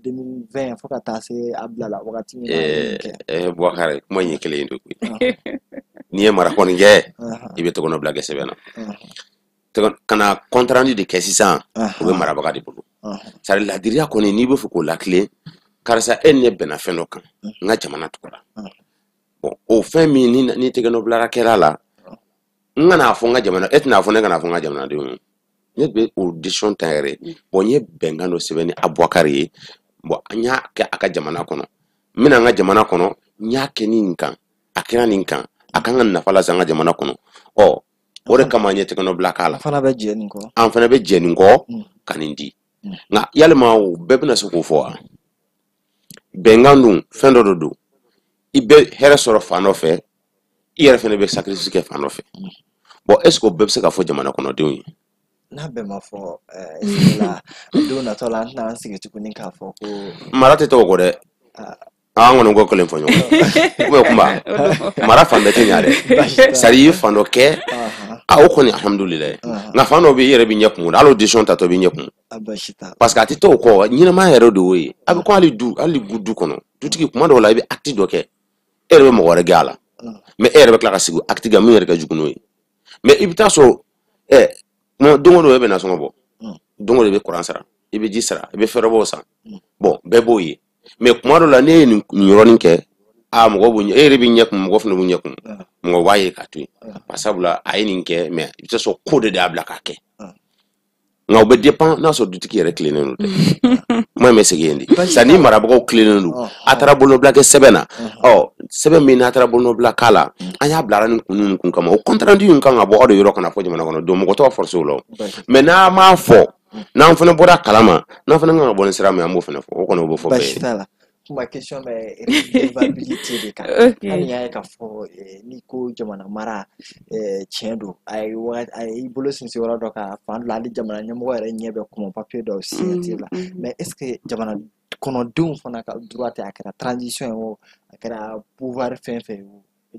S1: 2020 faut ka tasser ablala wakati ni
S3: Bouakare kuma nyekele ndo ni mara kon nge ibe to kono blague sebena kana compte rendu de caisse o be mara bakadi bulu ça la diria ko ni be fuko la clé car ça enne bena feno kan nga jamana tukula bon au fin mi ni tegeno blara kera la nga na fo nga jamana etna fo nga na fo nga jamana de ne be audition tayre bon ye bengano sebeni Abouakari bon anya ka aka jamana kono mina nga jamana kono nya keni nkan akira ninkan akanga na fala zanga jamana kono ore kama nye tegeno blakala
S1: fana be jeni ko
S3: an fana be jeni ko kanindi nga yalma o bebna so ko fo bengandu fendo do ibe here soro fano fe iyere fene be sacrifice ke fano fe bon est-ce que bebse ka fo jamana kono de
S1: na be ma fo la do na to la na sigi tukuni ka fo ko
S3: marate to ko de ngono go ko len fo nyo ko kumba mara fa mbete nyaade sari fano ke o ko ni alhamdulillah nga fano be yere bi nyakum alo audition ta to bi nyakum
S1: abashita
S3: parce que ati to ko nyina ma yero do we abi ko ali gudu kono dutiki kuma do la bi acti do ke erbe mo wore gala mais erbe kla ka sigu acti ga mu yere ka jukuno mais ibita so mo dongo do be na so bo dongo be courant sara ibe jisara ibe ferbo sa bon be boyi mais kuma do la ne ni yoro ke mo go bu bi nyakum mo go fno bu nyakum mo waye ka tu pasabula ayini ke mais ibita so code de abla ka ke nga be dépend na so dutiki yere clean no moi me segendi sani marabo clean no atara bono black sebena seben mi na atara bono black kala anya blara ni kunun kun kama o contrat ndi kan abo odo yoro kana fo jamana kono do mo ko to force lo mais na ma fo na fana boda kalama na fana nga bon sira me ambo fana fo o kono bo fo be
S1: ma question mais révabilité de cas anya ka fo ni ko jamana mara chendo ay bolo sinsi wala doka fan la di jamana nyamo wala nyebe ko papier do signature la mais est-ce que jamana kono dum fana ka droit akara transition o akara pouvoir fin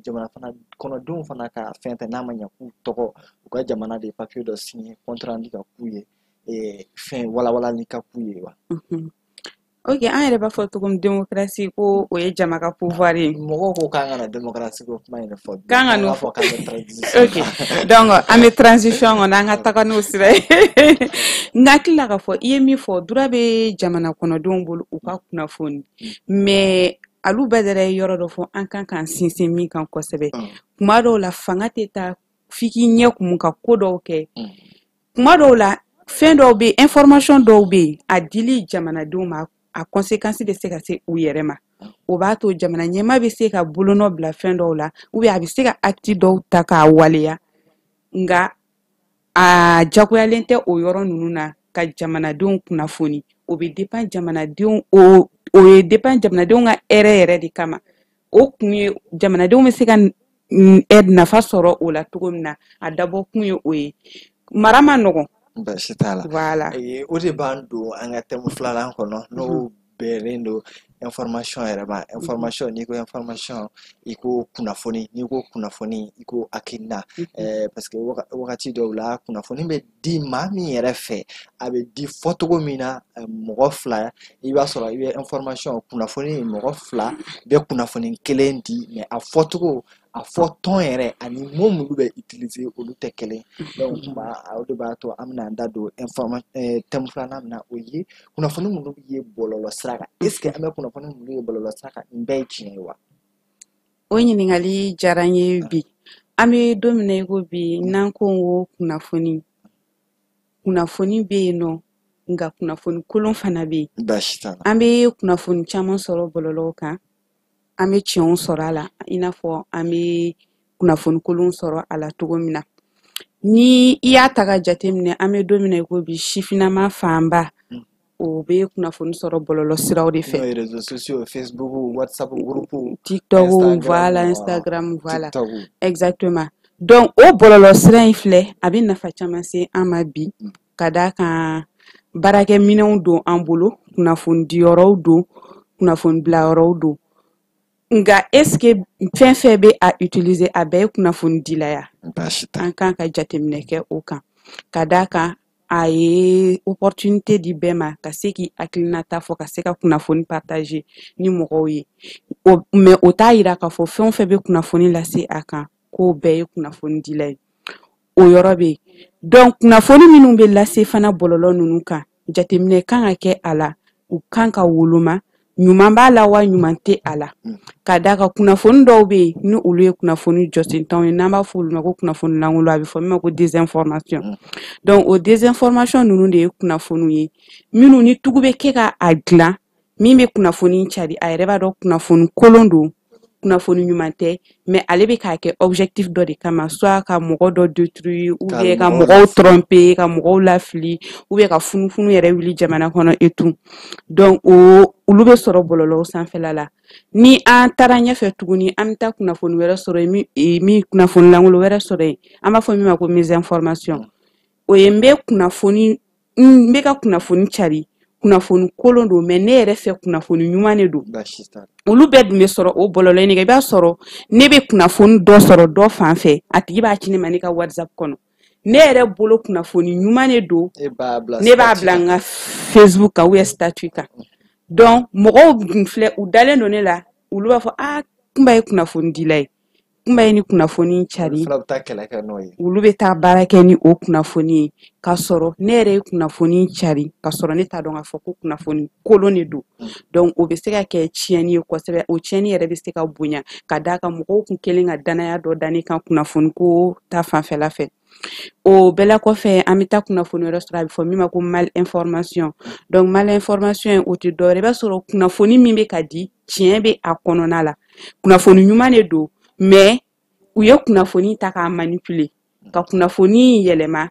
S1: jamana fana kono dum fana ka fin na manya ku toko ko jamana de papier do signé contrat ndi ka kuye fin wala ni ka kuye wa
S2: Ok, an yɛrɛ b'a fɔ cogo min démocratie ko o ye jama ka pouvoir ye.
S1: Mɔgɔw ko k'an kana démocratie ko kuma in fɔ.
S2: K'an ka n'o
S1: fɔ k'an bɛ transition.
S2: Ok, donc an bɛ transition kɔnɔ an ka taga n'o sira ye. N hakili la k'a fɔ i ye min fɔ dura bɛ jamana kɔnɔdenw bolo u ka kunnafoni mais alu bɛɛ yɛrɛ ye yɔrɔ dɔ fɔ an kan k'an sinsin min kan kosɛbɛ. Kuma dɔw la fanga tɛ taa f'i k'i ɲɛ kumu ka ko dɔw kɛ. Kuma dɔw la fɛn dɔw bɛ information dɔw bɛ yen a dili jamanadenw ma a conséquence bɛ se ka se u yɛrɛ ma o b'a to jamana ɲɛmaa bɛ se ka bolonɔ bila fɛn dɔw la ou bien a bɛ se ka acte dɔw ta k'a waleya nka a jagoyalen tɛ o yɔrɔ ninnu na ka jamanadenw kunnafoni o bɛ dépend jamanadenw o ye dépend jamanadenw ka hɛrɛ yɛrɛ de kama o kun ye jamanadenw bɛ se ka nafa sɔrɔ o la cogo min na a dabɔ kun ye o ye mara ma nɔgɔn
S1: baasi t'a la
S2: voilà
S1: o de b'an don an ka thème filanan kɔnɔ n'o bɛnnen don information yɛrɛ ma information n'i ko information i ko kunnafoni n'i ko kunnafoni i ko hakilina parce que wagati dɔw la kunnafoni bɛ di maa min yɛrɛ fɛ a bɛ di fɔcogo min na mɔgɔ fila i b'a sɔrɔ i bɛ information kunnafoni mɔgɔ fila bɛ kunnafoni kelen di mais a fɔcogo a fɔ tɔn yɛrɛ ani mot minnu bɛ utiliser olu tɛ kelen donc o de b'a to an bɛna an da don thème filanan min na o ye kunnafoni minnu ye bɔlɔlɔ sira kan est ce que an bɛ kunnafoni minnu ye bɔlɔlɔ sira kan nin bɛɛ ye tiɲɛ ye wa
S2: o ɲininkali diyara n ye bi an bɛ don min na i ko bi n'an ko n ko kunnafoni bɛ yen nɔ nka kunnafoni kolon fana bɛ yen
S1: baasi t'a la
S2: an bɛ kunnafoni caman sɔrɔ bɔlɔlɔw kan an bɛ tiɲɛw sɔrɔ a la i n'a fɔ an bɛ kunnafoni kolon sɔrɔ a la cogo min na ni i y'a ta ka jateminɛ an bɛ don min na i ko bi sifinnama fanba o bɛ kunnafoni sɔrɔ bɔlɔlɔ siraw de fɛ
S1: n'o ye réseaux sociaux Facebook WhatsApp groupe
S2: TikTok voilà Instagram voilà exactement donc o bɔlɔlɔ sira in filɛ a bɛ nafa caman se an ma bi ka d'a kan baarakɛminɛnw don an bolo kunnafoni diyɔrɔw don kunnafoni bilayɔrɔw don nka est ce que fɛn fɛn bɛ a utiliser a bɛɛ ye kunnafoni dila ya an kan ka jateminɛ kɛ o kan ka d'a kan a ye opportunité di bɛɛ ma ka se k'i hakilinata fɔ ka se ka kunnafoni partager ni mɔgɔw ye mais o t'a yira k'a fɔ fɛn o fɛn bɛ kunnafoni lase a kan k'o bɛɛ ye kunnafoni dila ye o yɔrɔ bɛ yen donc kunnafoni minnu bɛ lase fana bɔlɔlɔ ninnu kan jateminɛ kan ka kɛ a la u kan ka woloma ɲuman b'a la wa ɲuman tɛ a la ka d'a kan kunnafoni dɔw bɛ yen ni olu ye kunnafoni jɔsentanw ye n'an b'a fɔ olu ma ko kunnafoni lankolon a bɛ fɔ min ma ko désinformation donc o désinformation ninnu de ye kunnafoniw ye minnu ni tugu bɛ kɛ ka a dilan min bɛ kunnafoni cari a yɛrɛ b'a dɔn kunnafoni kolon don kunnafoni ɲuman tɛ mais ale bɛ k'a kɛ objectif dɔ de kama soit ka mɔgɔ dɔ détruire ou bien ka mɔgɔw tromper ka mɔgɔw lafili ou bien ka funufunu yɛrɛ wuli jamana kɔnɔ et tout donc olu bɛ sɔrɔ bɔlɔlɔw sanfɛla la ni an taara ɲɛfɛ tuguni an bɛ taa kunnafoni wɛrɛ sɔrɔ min kunnafoni lankolon wɛrɛ sɔrɔ yen an b'a fɔ min ma ko mésinformation o ye n bɛ ka kunnafoni cari kunnafoni kolon don mais ne yɛrɛ fɛ kunnafoni ɲuman de don olu bɛɛ dun bɛ sɔrɔ o bɔlɔlɔ in de kan i b'a sɔrɔ ne bɛ kunnafoni dɔ sɔrɔ dɔ fan fɛ a tigi b'a ci ne ma ne ka WhatsApp kɔnɔ ne yɛrɛ bolo kunnafoni ɲuman de don ne b'a bila n ka Facebook kan ou bien statut kan donc mɔgɔw dun filɛ u dalen don ne la olu b'a fɔ kunba ye kunnafoni dila ye kunba ye ni kunnafoni cari olu bɛ taa baara kɛ ni o kunnafoni ye ka sɔrɔ ne yɛrɛ ye kunnafoni cari ka sɔrɔ ne t'a dɔn k'a fɔ ko kunnafoni kolon de don donc o bɛ se ka kɛ tiɲɛni ye kosɛbɛ o tiɲɛni yɛrɛ bɛ se ka bonya ka d'a kan mɔgɔw kun kɛlen ka danaya dɔ da ne kan kunnafoni ko ta fanfɛla fɛ o bɛɛ la kɔfɛ an bɛ taa kunnafoni wɛrɛ sɔrɔ a bɛ fɔ min ma ko malinformation donc malinformation o tɛ dɔwɛrɛ i b'a sɔrɔ kunnafoni min bɛ ka di tiɲɛ bɛ a kɔnɔna la kunnafoni ɲuman de don mais u ye kunnafoni ta k'a manipuler ka kunnafoni yɛlɛma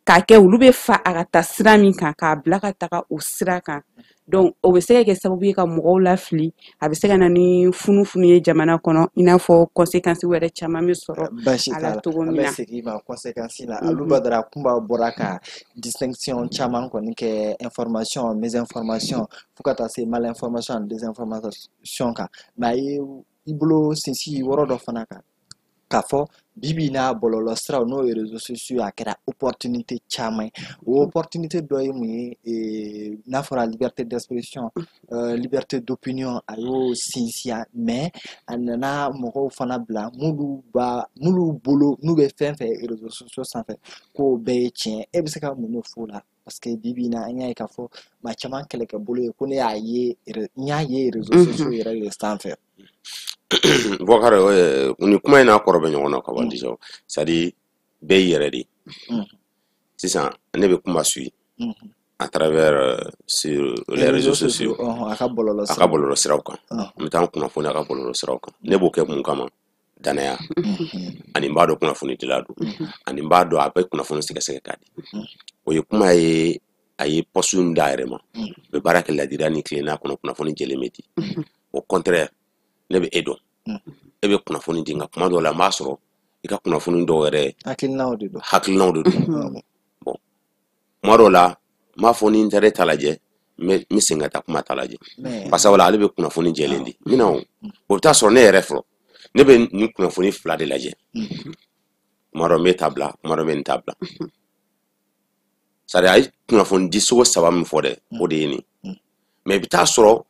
S2: k'a kɛ olu bɛ fa a ka taa sira min kan k'a bila ka taga o sira kan donc o bɛ se ka kɛ sababu ye ka mɔgɔw lafili a bɛ se ka na ni funufunu ye jamana kɔnɔ i n'a fɔ conséquences wɛrɛ caman bɛ sɔrɔ a la cogo min na.
S1: An bɛ segin ma conséquences la Alu Badara Kunba bɔra ka distinction caman kɔni kɛ information mésinformation fo ka taa se malinformation ani désinformation kan mais a ye i bolo sinsin yɔrɔ dɔ fana kan k'a fɔ bibi n'a bɔlɔlɔ siraw n'o ye réseaux sociaux a kɛra opportunité caman ye o opportunité dɔ ye mun ye n'a fɔra liberté d'expression liberté d'opinion a y'o sinsin mais a nana mɔgɔw fana bila m'olu bolo n'u bɛ fɛn fɛn réseaux sociaux sanfɛ k'o bɛɛ ye tiɲɛ e bɛ se ka mun de fɔ o la parce que bibi na an y'a ye k'a fɔ maa caman kɛlɛkɛbolo ye ko n y'a ye réseaux sociaux yɛrɛ de sanfɛ.
S3: Bɔkari ni kuma in n'a kɔrɔ bɛ ɲɔgɔn na ka ban déjà c'est à dire bɛɛ y'i yɛrɛ de sisan ne bɛ kuma suit à travers sur les réseaux sociaux a ka bɔlɔlɔ siraw kan n bɛ taa n kunnafoni a ka bɔlɔlɔ siraw kan ne b'o kɛ mun kama danaya ani mbado kunnafoni dilado ani mbado abe kunnafoni sɛgɛsɛgɛ kadi o ye kuma ye aye posun dairema be baraka ladira ni klena kono kunnafoni jelemeti au contraire ne be edo e be kunnafoni dinga kuma do la masoro i ka kunnafoni do yɛrɛ hakilinaw de do bon kuma do la ma foni intérêt talaje me sengata kuma talaje parce que wala ale be kunnafoni jelen di mina o ta sɔrɔ ne yɛrɛ fɔlɔ ne be ni kunnafoni fila de lajɛ kuma do me tabla kuma do me tabla sari ay kunnafoni di sogo saba min fɔ dɛ o de ye ni mais bi ta sɔrɔ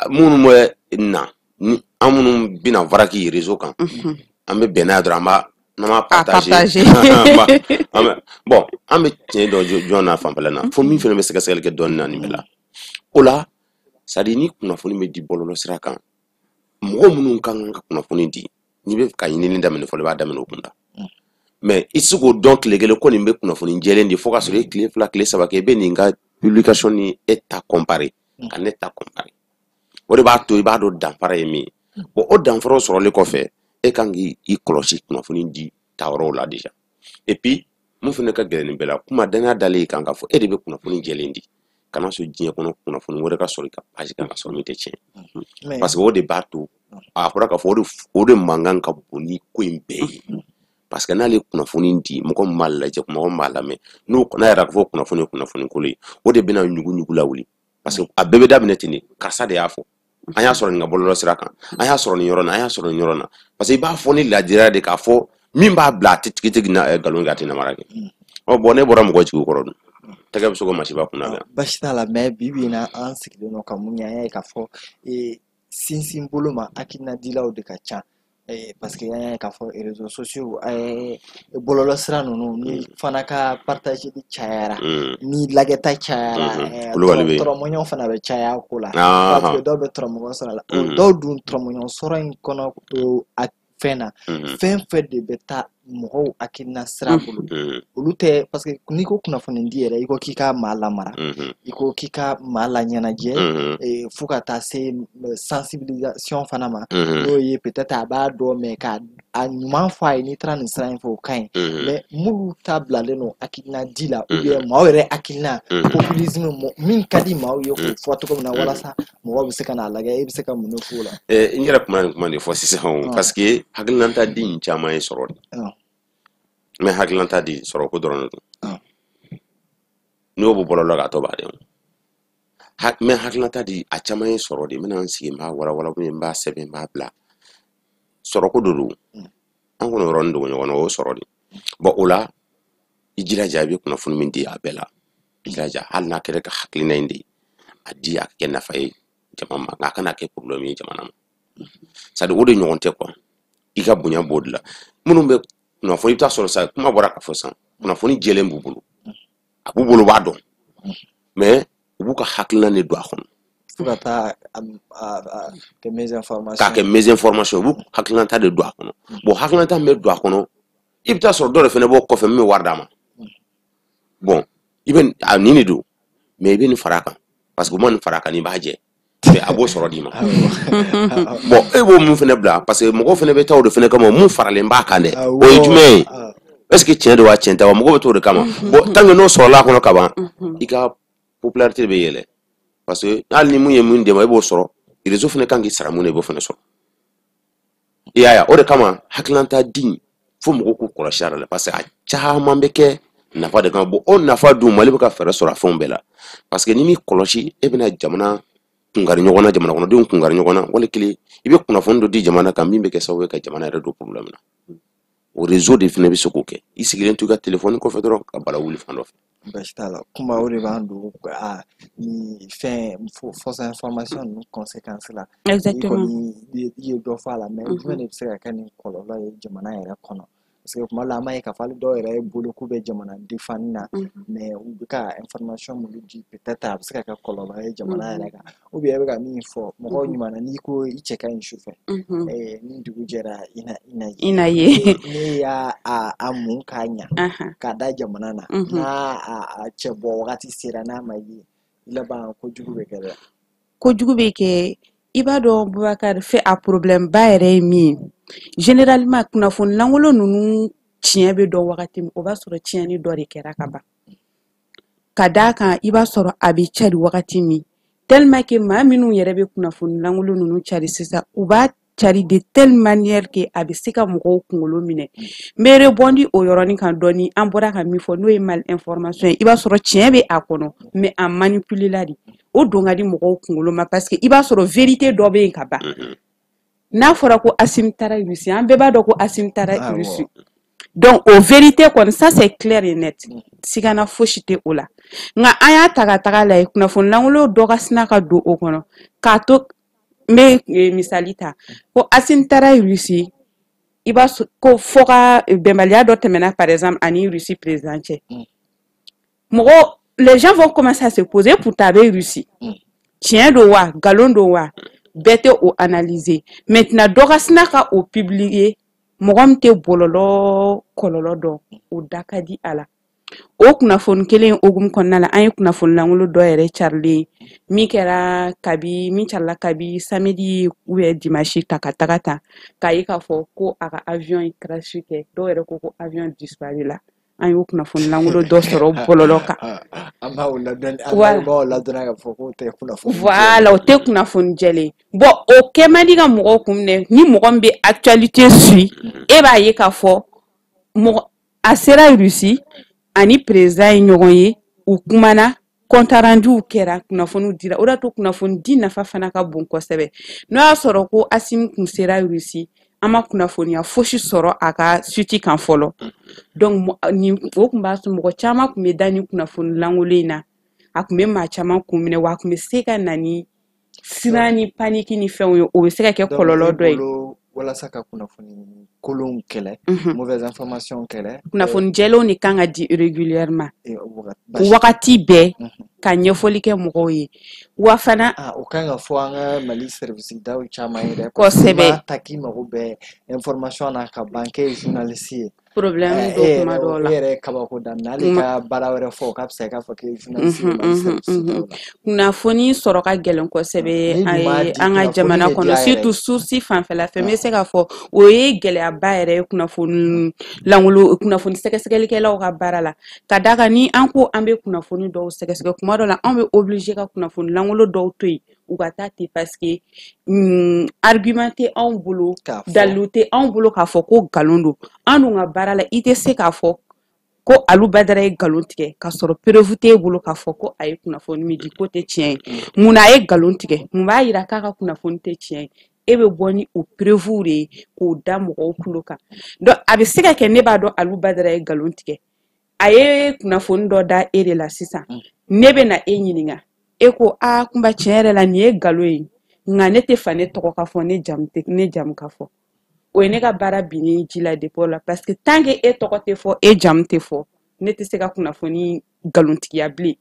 S3: minnu bɛ na ni an minnu bina varaki réseau kan an be bɛnna dɔrɔn an b'a partager bon an be tiɲɛ dɔ jɔn na fanfɛla na fo min fɛnɛ be sɛgɛsɛgɛli kɛ dɔɔni na nin bɛɛ la o la sadi ni kunnafoni bɛ di bɔlɔlɔ sira kan mɔgɔ minnu kan ka kunnafoni di n'i bɛ ka ɲinini daminɛ fɔlɔ i b'a daminɛ o kunda mais i se k'o dɔn tile kelen ko nin bɛ kunnafoni jɛlen di fo ka sɔrɔ i tile fila tile saba kɛ i bɛ nin ka publication ni e ta comparer ka ne ta comparer o de b'a to i b'a dɔn danfara ye min ye bon o danfaraw sɔrɔli kɔfɛ e kan k'i kɔlɔsi kunnafoni di tayɔrɔw la déjà et puis mun fɛnɛ ka gɛlɛn nin bɛɛ la kuma danaya dalen kan ka fɔ e de bɛ kunnafoni jɛlen di kana sɔn diɲɛ kɔnɔ kunnafoni wɛrɛ ka sɔrɔ i ka page kan ka sɔrɔ min tɛ tiɲɛ parce que o de b'a to a fɔra k'a fɔ o de mankan ka bon ni ko in bɛɛ ye parce que n'ale kunnafoni di mɔgɔ min b'a lajɛ mɔgɔ min b'a lamɛn n'a yɛrɛ ka fɔ kunnafoni ye kunnafoni kolo ye o de bɛna ɲugu lawuli parce que a bɛɛ bɛ daminɛ ten de karisa de y'a fɔ an y'a sɔrɔ nin ka bɔlɔlɔ sira kan an y'a sɔrɔ nin yɔrɔ na an y'a sɔrɔ nin yɔrɔ na parce que i b'a fɔ ni ladiriya de k'a fɔ min b'a bila a tɛ tigi nkalon kɛ a tɛ namara kɛ bon ne bɔra mɔgɔ jigi kɔrɔ dun tɛgɛ bɛ se ko masiba kunna bɛ
S1: basi t'a la mais bi bi in na an sigilen don ka mun ye an y'a ye k'a fɔ sinsin bolo ma hakilina dilaw de ka ca parce que an y'a ye k'a fɔ réseaux sociaux bɔlɔlɔ sira ninnu ni fana ka partageli cayara ni lagɛta cayara tɔrɔmɔɲɔgɔn fana bɛ caya ko la parce que dɔw bɛ tɔrɔmɔɲɔgɔn sɔrɔ la dɔw dun tɔrɔmɔɲɔgɔn sɔrɔ in kɔnɔ fɛn na fɛn fɛn de bɛ taa mɔgɔw hakilina sira bolo olu tɛ parce que n'i ko kunnafoni di yɛrɛ i ko k'i ka maa lamara i ko k'i ka maa laɲɛnajɛ fo ka taa se sensibilisation fana ma n'o ye peut-être a b'a dɔn mais ka a ɲuman fɔ a ye n'i taara nin sira in fɛ o ka ɲi mais minnu ta bilalen don hakilina di la ou bien maaw yɛrɛ hakilina populisme min ka di maaw ye k'o fɔ cogo min na walasa mɔgɔw bɛ se ka n'a lajɛ e bɛ se ka mun de fɔ o la
S3: n yɛrɛ kuma de fɔ sisan parce que hakilinata di in caman ye sɔrɔ de mais hakilinata di sɔrɔ ko dɔrɔn de don n'i y'o bɔ bɔlɔlɔ kan a tɔ b'a dɛn mais hakilinata di a caman ye sɔrɔ de n bɛna n sigi n b'a walawala n b'a sɛbɛn n b'a bila sɔrɔ ko don an kɔni yɔrɔnin dogo ɲɔgɔn na o ye sɔrɔ de bon o la i jilaja i bɛ kunnafoni min di a bɛɛ la i jilaja hali n'a kɛra ka hakilina in de ye a di a kɛ nafa ye jama ma nka a kana kɛ problème ye jamana ma c'est à dire o de ɲɔgɔn tɛ quoi i ka bonya b'o de la minnu bɛ kunnafoni i bɛ taa sɔrɔ sa kuma bɔra ka fɔ sisan kunnafoni jɛlen b'u bolo a b'u bolo u b'a dɔn mais u b'u ka hakilina de don a kɔnɔ
S1: fo ka taa kɛ
S3: mésinformation u b'u hakilinata de don a kɔnɔ bon hakilinata min bɛ don a kɔnɔ i bɛ taa sɔrɔ dɔ de fana b'o kɔfɛ min bɛ wari d'a ma bon i bɛ nin de don mais i bɛ nin fara a kan parce que u ma nin fara a kan n'i b'a jɛ a b'o sɔrɔ d'i ma bon e b'o mun fana bila parce que mɔgɔw fana bɛ taa o de fana kama mun faralen b'a kan dɛ o ye jumɛn ye est-ce que tiɲɛ don wa tiɲɛ tɛ wa mɔgɔw bɛ t'o de kama bon tant que n'o sɔrɔla a kɔnɔ ka ban i ka popularité bɛ yɛlɛ parce que hali ni mun ye mun d'i ma i b'o sɔrɔ réseau fana kan k'i sara mun na i b'o fana sɔrɔ i y'a ye o de kama hakilinata di fo mɔgɔw k'u kɔlɔsi a la parce que a caman bɛ kɛ nafa de kan bon o nafa dun Mali bɛ ka fɛɛrɛ sɔrɔ a fɛnw bɛɛ la parce que ni m'i kɔlɔsi e bɛna jamana kungari ɲɔgɔn na jamana kɔnɔdenw kungari ɲɔgɔn na wali kelen i bɛ kunnafoni dɔ di jamana kan min bɛ kɛ sababu ye ka jamana yɛrɛ don problème na o réseau de fana bɛ se k'o kɛ i sigilen to i ka téléphone kɔfɛ dɔrɔn ka bala wuli fan dɔ fɛ
S1: basi t'a la kuma o de b'an don ni fɛn fausse information ninnu conséquence la
S2: exactement
S1: i ye dɔ fɔ a la mais jumɛn de bɛ se ka kɛ ni kɔlɔlɔ ye jamana yɛrɛ kɔnɔ parce que kuma la an b'a ye k'a fɔ hali dɔw yɛrɛ ye bolo k'u bɛ jamana defani na mais u bɛ ka information minnu di peut-être a bɛ se ka kɛ kɔlɔlɔ ye jamana yɛrɛ kan ou bien e bɛ ka min fɔ mɔgɔw ɲuman na n'i ko i cɛ ka ɲi su fɛ ni dugu jɛra i na ye ne y'a mun k'a ɲa k'a da jamana na n'a cɛ bɔ wagati sera n'a ma ye i laban kojugu bɛ kɛ dɛ
S2: kojugu bɛ kɛ i b'a dɔn Boubacar a problème ba yɛrɛ ye min généralement kunnafoni langolo nunu tiɲɛ bɛ dɔn wagati min o b'a sɔrɔ tiɲɛni dɔ de kɛra ka ban ka d'a kan i b'a sɔrɔ a bɛ cari wagati min tellement que maa minnu yɛrɛ bɛ kunnafoni langolo nunu cari sisan u b'a cari de telle manière que a bɛ se ka mɔgɔw kunkolo minɛ n bɛ rebondir o yɔrɔnin kan dɔɔni an bɔra ka min fɔ n'o ye mal information ye i b'a sɔrɔ tiɲɛ bɛ a kɔnɔ mais a manipuler la de o don ka di mɔgɔw kunkolo ma parce que i b'a sɔrɔ vérité dɔ bɛ yen ka ban n'a fɔra ko Assimi taara Russie an bɛɛ b'a dɔn ko Assimi taara Russie donc o vérité kɔni ça c'est clair et net sigana fosi tɛ o la nka an y'a ta ka taga lajɛ kunnafoni langolo dɔ ka sina ka don o kɔnɔ k'a to n bɛ misali ta ko Assimi taara Russie i b'a sɔrɔ ko fɔ ka bɛnbaliya dɔ tɛmɛna par exemple ani Russie président cɛ mɔgɔ les gens vont commencer à se poser pourtant a bɛ Russie tiɲɛ don wa nkalon don wa bɛɛ tɛ o analyser maintenant dɔ ka sina ka o publier mɔgɔ min tɛ bɔlɔlɔ kɔlɔlɔ dɔn o da ka di a la o kunnafoni kelen hokumu kɔnɔna la an ye kunnafoni langolo dɔ yɛrɛ carilen min carila kabi samedi ou bien dimanche ta ka taga ta k'a ye k'a fɔ ko a ka avion ye crash kɛ dɔw yɛrɛ ko avion disparu la an y'o kunnafoni langolo dɔ sɔrɔ bɔlɔlɔ kan voilà o tɛ kunnafoni jɛlen bon o kɛ man di ka mɔgɔw kun minɛ ni mɔgɔ min bɛ actualité suit e b'a ye k'a fɔ a sera Russie ani président ye ɲɔgɔn ye u kumana compte rendu kɛra kunnafoniw dira o de to kunnafoni di nafa fana ka bon kosɛbɛ n'o y'a sɔrɔ ko Assimi kun sera Russie an ma kunnafoniya fosi sɔrɔ a ka suite kan fɔlɔ donc o kun b'a sɔrɔ mɔgɔ caman kun bɛ da ni kunnafoni langolo in na a kun bɛ maa caman kun minɛ wa a kun bɛ se ka na ni siran ni paniki ni fɛnw ye o bɛ se ka kɛ kɔlɔlɔ dɔ ye
S1: walasa ka kunnafoni kolonw kɛlɛ mauvaise information kɛlɛ
S2: kunnafoni jɛlenw de kan ka di régulièrement wagati bɛɛ ka ɲɛfɔli kɛ mɔgɔw ye wa fana
S1: o kan ka fɔ an ka Mali service daw caman ye dɛ
S2: kosɛbɛ
S1: ta k'i mago bɛ information na ka ban kɛ journaliste ye
S2: problème dɔ kuma dɔw la
S1: e yɛrɛ kabako daminɛ hali ka baara wɛrɛ fɔ k'a bɛ se k'a fɔ k'e journaliste ye Mali service daw la
S2: kunnafoni sɔrɔ ka gɛlɛn kosɛbɛ an ka jamana kɔnɔ surtout source fanfɛla fɛ n bɛ se k'a fɔ o ye gɛlɛyaba yɛrɛ ye kunnafoni langolo kunnafoni sɛgɛsɛgɛlikɛlaw ka baara la ka d'a kan ni an ko an bɛ kunnafoni dɔw sɛgɛsɛgɛ kuma dɔw la an bɛ obligé ka kunnafoni langolo dɔw to yen u ka taa ten parce que argument tɛ anw bolo dalilu tɛ anw bolo k'a fɔ ko nkalon don an dun ka baara la i tɛ se k'a fɔ ko Alu Badara ye nkalon tigɛ k'a sɔrɔ preuve t'e bolo k'a fɔ ko a ye kunnafoni min di ko tɛ tiɲɛ ye mun na a ye nkalon tigɛ mun b'a jira k'a ka kunnafoni tɛ tiɲɛ ye e bɛ bɔ ni o preuve de ye k'o da mɔgɔw tulo kan donc a bɛ se ka kɛ ne b'a dɔn Alu Badara ye nkalon tigɛ a ye kunnafoni dɔ da e de la sisan ne bɛ na e ɲininka e ko kunba tiɲɛ yɛrɛ la nin ye nkalon ye nka ne tɛ fa ne tɔgɔ ka fɔ ne jamu ka fɔ o ye ne ka baara binnen ji la depuis o la parce que tant que e tɔgɔ tɛ fɔ e jamu tɛ fɔ ne tɛ se ka kunnafoni nkalontigiya bilen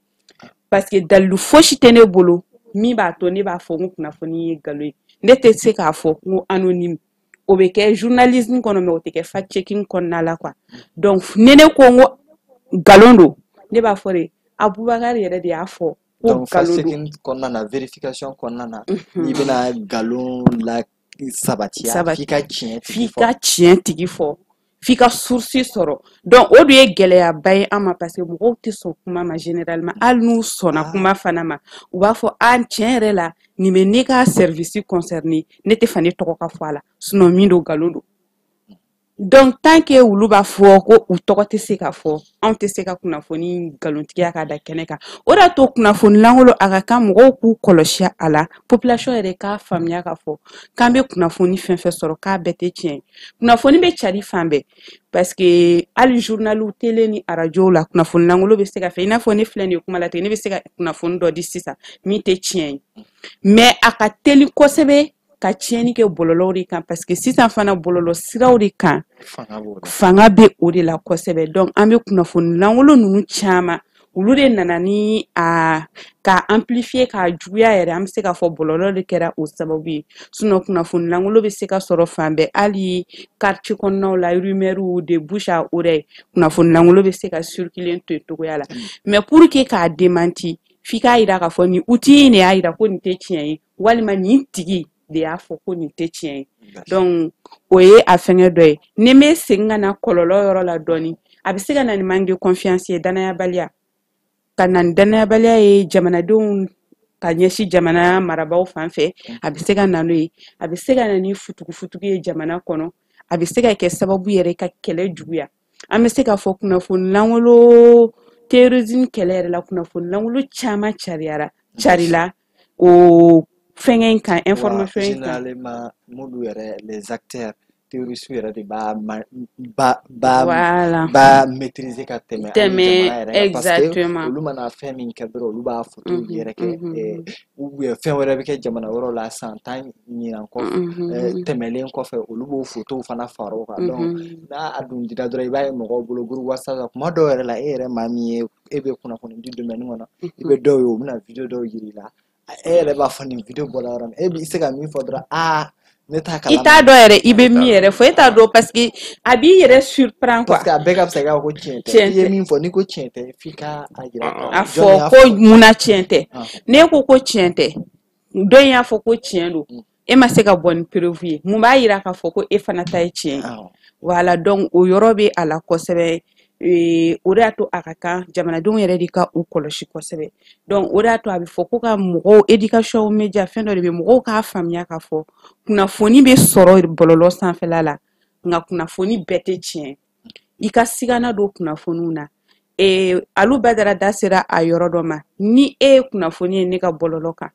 S2: parce que dalilu fosi tɛ ne bolo min b'a to ne b'a fɔ n ko kunnafoni ye nkalon ye ne tɛ se k'a fɔ n ko anonyme o bɛ kɛ journalisme kɔnɔ mais o tɛ kɛ fact checking kɔnɔna la quoi donc ne ko n ko nkalon don ne b'a fɔ de Abubakari yɛrɛ de y'a fɔ ko nkalon don
S1: kɔnɔna na vérification kɔnɔna na n'i bɛna nkalon la sabatiya f'i ka
S2: tiɲɛ tigi fɔ f'i ka source sɔrɔ donc o de ye gɛlɛyaba ye an ma parce que mɔgɔw tɛ sɔn kuma ma généralement hali n'u sɔnna kuma fana ma u b'a fɔ tiɲɛ yɛrɛ la nin bɛ ne ka service concerné ne tɛ fa ne tɔgɔ ka fɔ a la sinon min don nkalon don donc tant que olu b'a fɔ ko u tɔgɔ tɛ se ka fɔ anw tɛ se ka kunnafoni nkalontigiya ka da kɛnɛ kan o de y'a to kunnafoni langolo a ka kan mɔgɔw k'u kɔlɔsi a la population yɛrɛ k'a faamuya k'a fɔ k'an bɛ kunnafoni fɛn fɛn sɔrɔ k'a bɛɛ tɛ tiɲɛ ye kunnafoni bɛ cari fan bɛɛ parce que hali journaliw télé ni arajow la kunnafoni langolo bɛ se ka fɛ i n'a fɔ ne filɛ nin ye kuma la ten ne bɛ se ka kunnafoni dɔ di sisan min tɛ tiɲɛ ye mais a ka teli kosɛbɛ ka tiɲɛni kɛ bɔlɔlɔw de kan parce que sisan fana bɔlɔlɔ siraw de kan fanga bɛ o de la kosɛbɛ donc an bɛ kunnafoni langolo ninnu caman olu de nana ni ka amplifier ka juguya yɛrɛ an bɛ se k'a fɔ bɔlɔlɔ de kɛra o sababu ye sinon kunnafoni langolo bɛ se ka sɔrɔ fan bɛɛ hali quartier kɔnɔnaw la rumeur de bouche à oreille kunnafoni langolo bɛ se ka circuler to togoya la mais pour que k'a démenti f'i k'a jira k'a fɔ nin outil in de y'a jira ko nin tɛ tiɲɛ ye walima nin tigi de y'a fɔ ko nin tɛ tiɲɛ ye donc o ye a fɛngɛ dɔ ye ni me segin ka na kɔlɔlɔ yɔrɔ la dɔɔni a bɛ se ka na ni manque de confiance ye danayabaliya ka na ni danayabaliya ye jamanadenw ka ɲɛsin jamana marabaaw fan fɛ a bɛ se ka na n'o ye a bɛ se ka na ni futugu ye jamana kɔnɔ a bɛ se ka kɛ sababu yɛrɛ ka kɛlɛ juguya an bɛ se ka fɔ kunnafoni lankolon terrorisme kɛlɛ yɛrɛ la kunnafoni lankolon caman carila o fɛngɛ in kan information in kan
S1: généralement m'olu yɛrɛ les acteurs terroristes yɛrɛ de b'a maîtriser ka tɛmɛ jamana yɛrɛ parce que olu mana fɛn min kɛ dɔrɔn olu b'a photo yɛrɛ kɛ ou bien fɛn wɛrɛ bɛ kɛ jamana wɛrɛw la san 10 ɲinan kɔfɛ tɛmɛlen kɔfɛ olu b'o photo fana fara o kan donc n'a a dun dira dɔrɔn i b'a ye mɔgɔw bolo groupe WhatsApp la kuma dɔw yɛrɛ la e yɛrɛ maa min ye e bɛ kunnafoni di domaine kɔnɔ i bɛ dɔw ye u bɛna video dɔw yir'i la e yɛrɛ b'a fɔ nin video bɔra yɔrɔ min e bɛ se ka min fɔ dɔrɔn ne t'a kalama i t'a dɔn yɛrɛ i bɛ min yɛrɛ fɔ e t'a dɔn parce que a b'i yɛrɛ surprend quoi parce que a bɛɛ ka fisa k'a fɔ ko tiɲɛ tɛ i ye min fɔ n'i ko tiɲɛ tɛ f'i ka a jira a fɔ ko munna tiɲɛ tɛ n'e ko ko tiɲɛ tɛ dɔ in y'a fɔ ko tiɲɛ don e ma se ka bɔ ni preuve ye mun b'a yira k'a fɔ ko e fana ta ye tiɲɛ ye voilà donc o yɔrɔ bɛ a la kosɛbɛ o de y'a to a ka kan jamanadenw yɛrɛ de ka u kɔlɔsi kosɛbɛ donc o de y'a to a bɛ fɔ ko ka mɔgɔw éducation média fɛn dɔ de bɛ mɔgɔw k'a faamuya k'a fɔ kunnafoni bɛ sɔrɔ bɔlɔlɔ sanfɛla la nka kunnafoni bɛɛ tɛ tiɲɛ i ka sigana don kunnafoniw na Alu Badara da sera a yɔrɔ dɔ ma ni e ye kunnafoni ye ne ka bɔlɔlɔ kan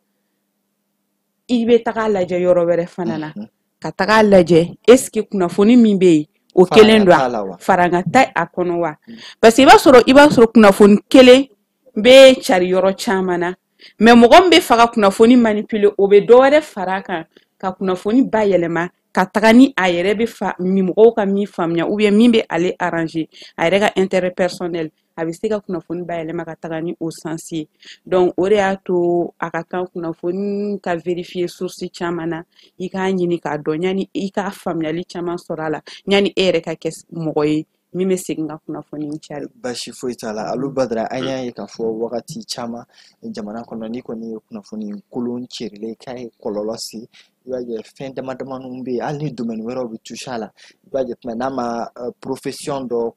S1: i bɛ taga lajɛ yɔrɔ wɛrɛ fana na ka taga lajɛ est-ce que kunnafoni min bɛ yen o kelen don farangata a kɔnɔ wa parce que i b'a sɔrɔ kunnafoni kelen bɛ cari yɔrɔ caman na mais mɔgɔ min bɛ fɛ ka kunnafoni manipuler o bɛ dɔ wɛrɛ fara kan ka kunnafoni bayɛlɛma ka taga ni a yɛrɛ bɛ mɔgɔw ka min faamuya ou bien min bɛ ale arranger a yɛrɛ ka intérêt personnel a bɛ se ka kunnafoni bayɛlɛma ka taga ni o sens ye donc o de y'a to a ka kan kunnafoni ka vérifier source caman na i k'a ɲini k'a dɔn yanni i k'a faamuyali caman sɔrɔ a la yanni e yɛrɛ ka kɛ mɔgɔ ye min bɛ segin ka kunnafoni cari basi foyi t'a la Alu Badara an y'a ye k'a fɔ wagati caman jamana kɔnɔ ni kɔni ye kunnafoni kolon cɛrilen k'a ye kɔlɔlɔ se i b'a ye fɛn dama damaniw bɛ yen hali ni domaine wɛrɛw bɛ toucher a la i b'a ye n'a ma profession dɔ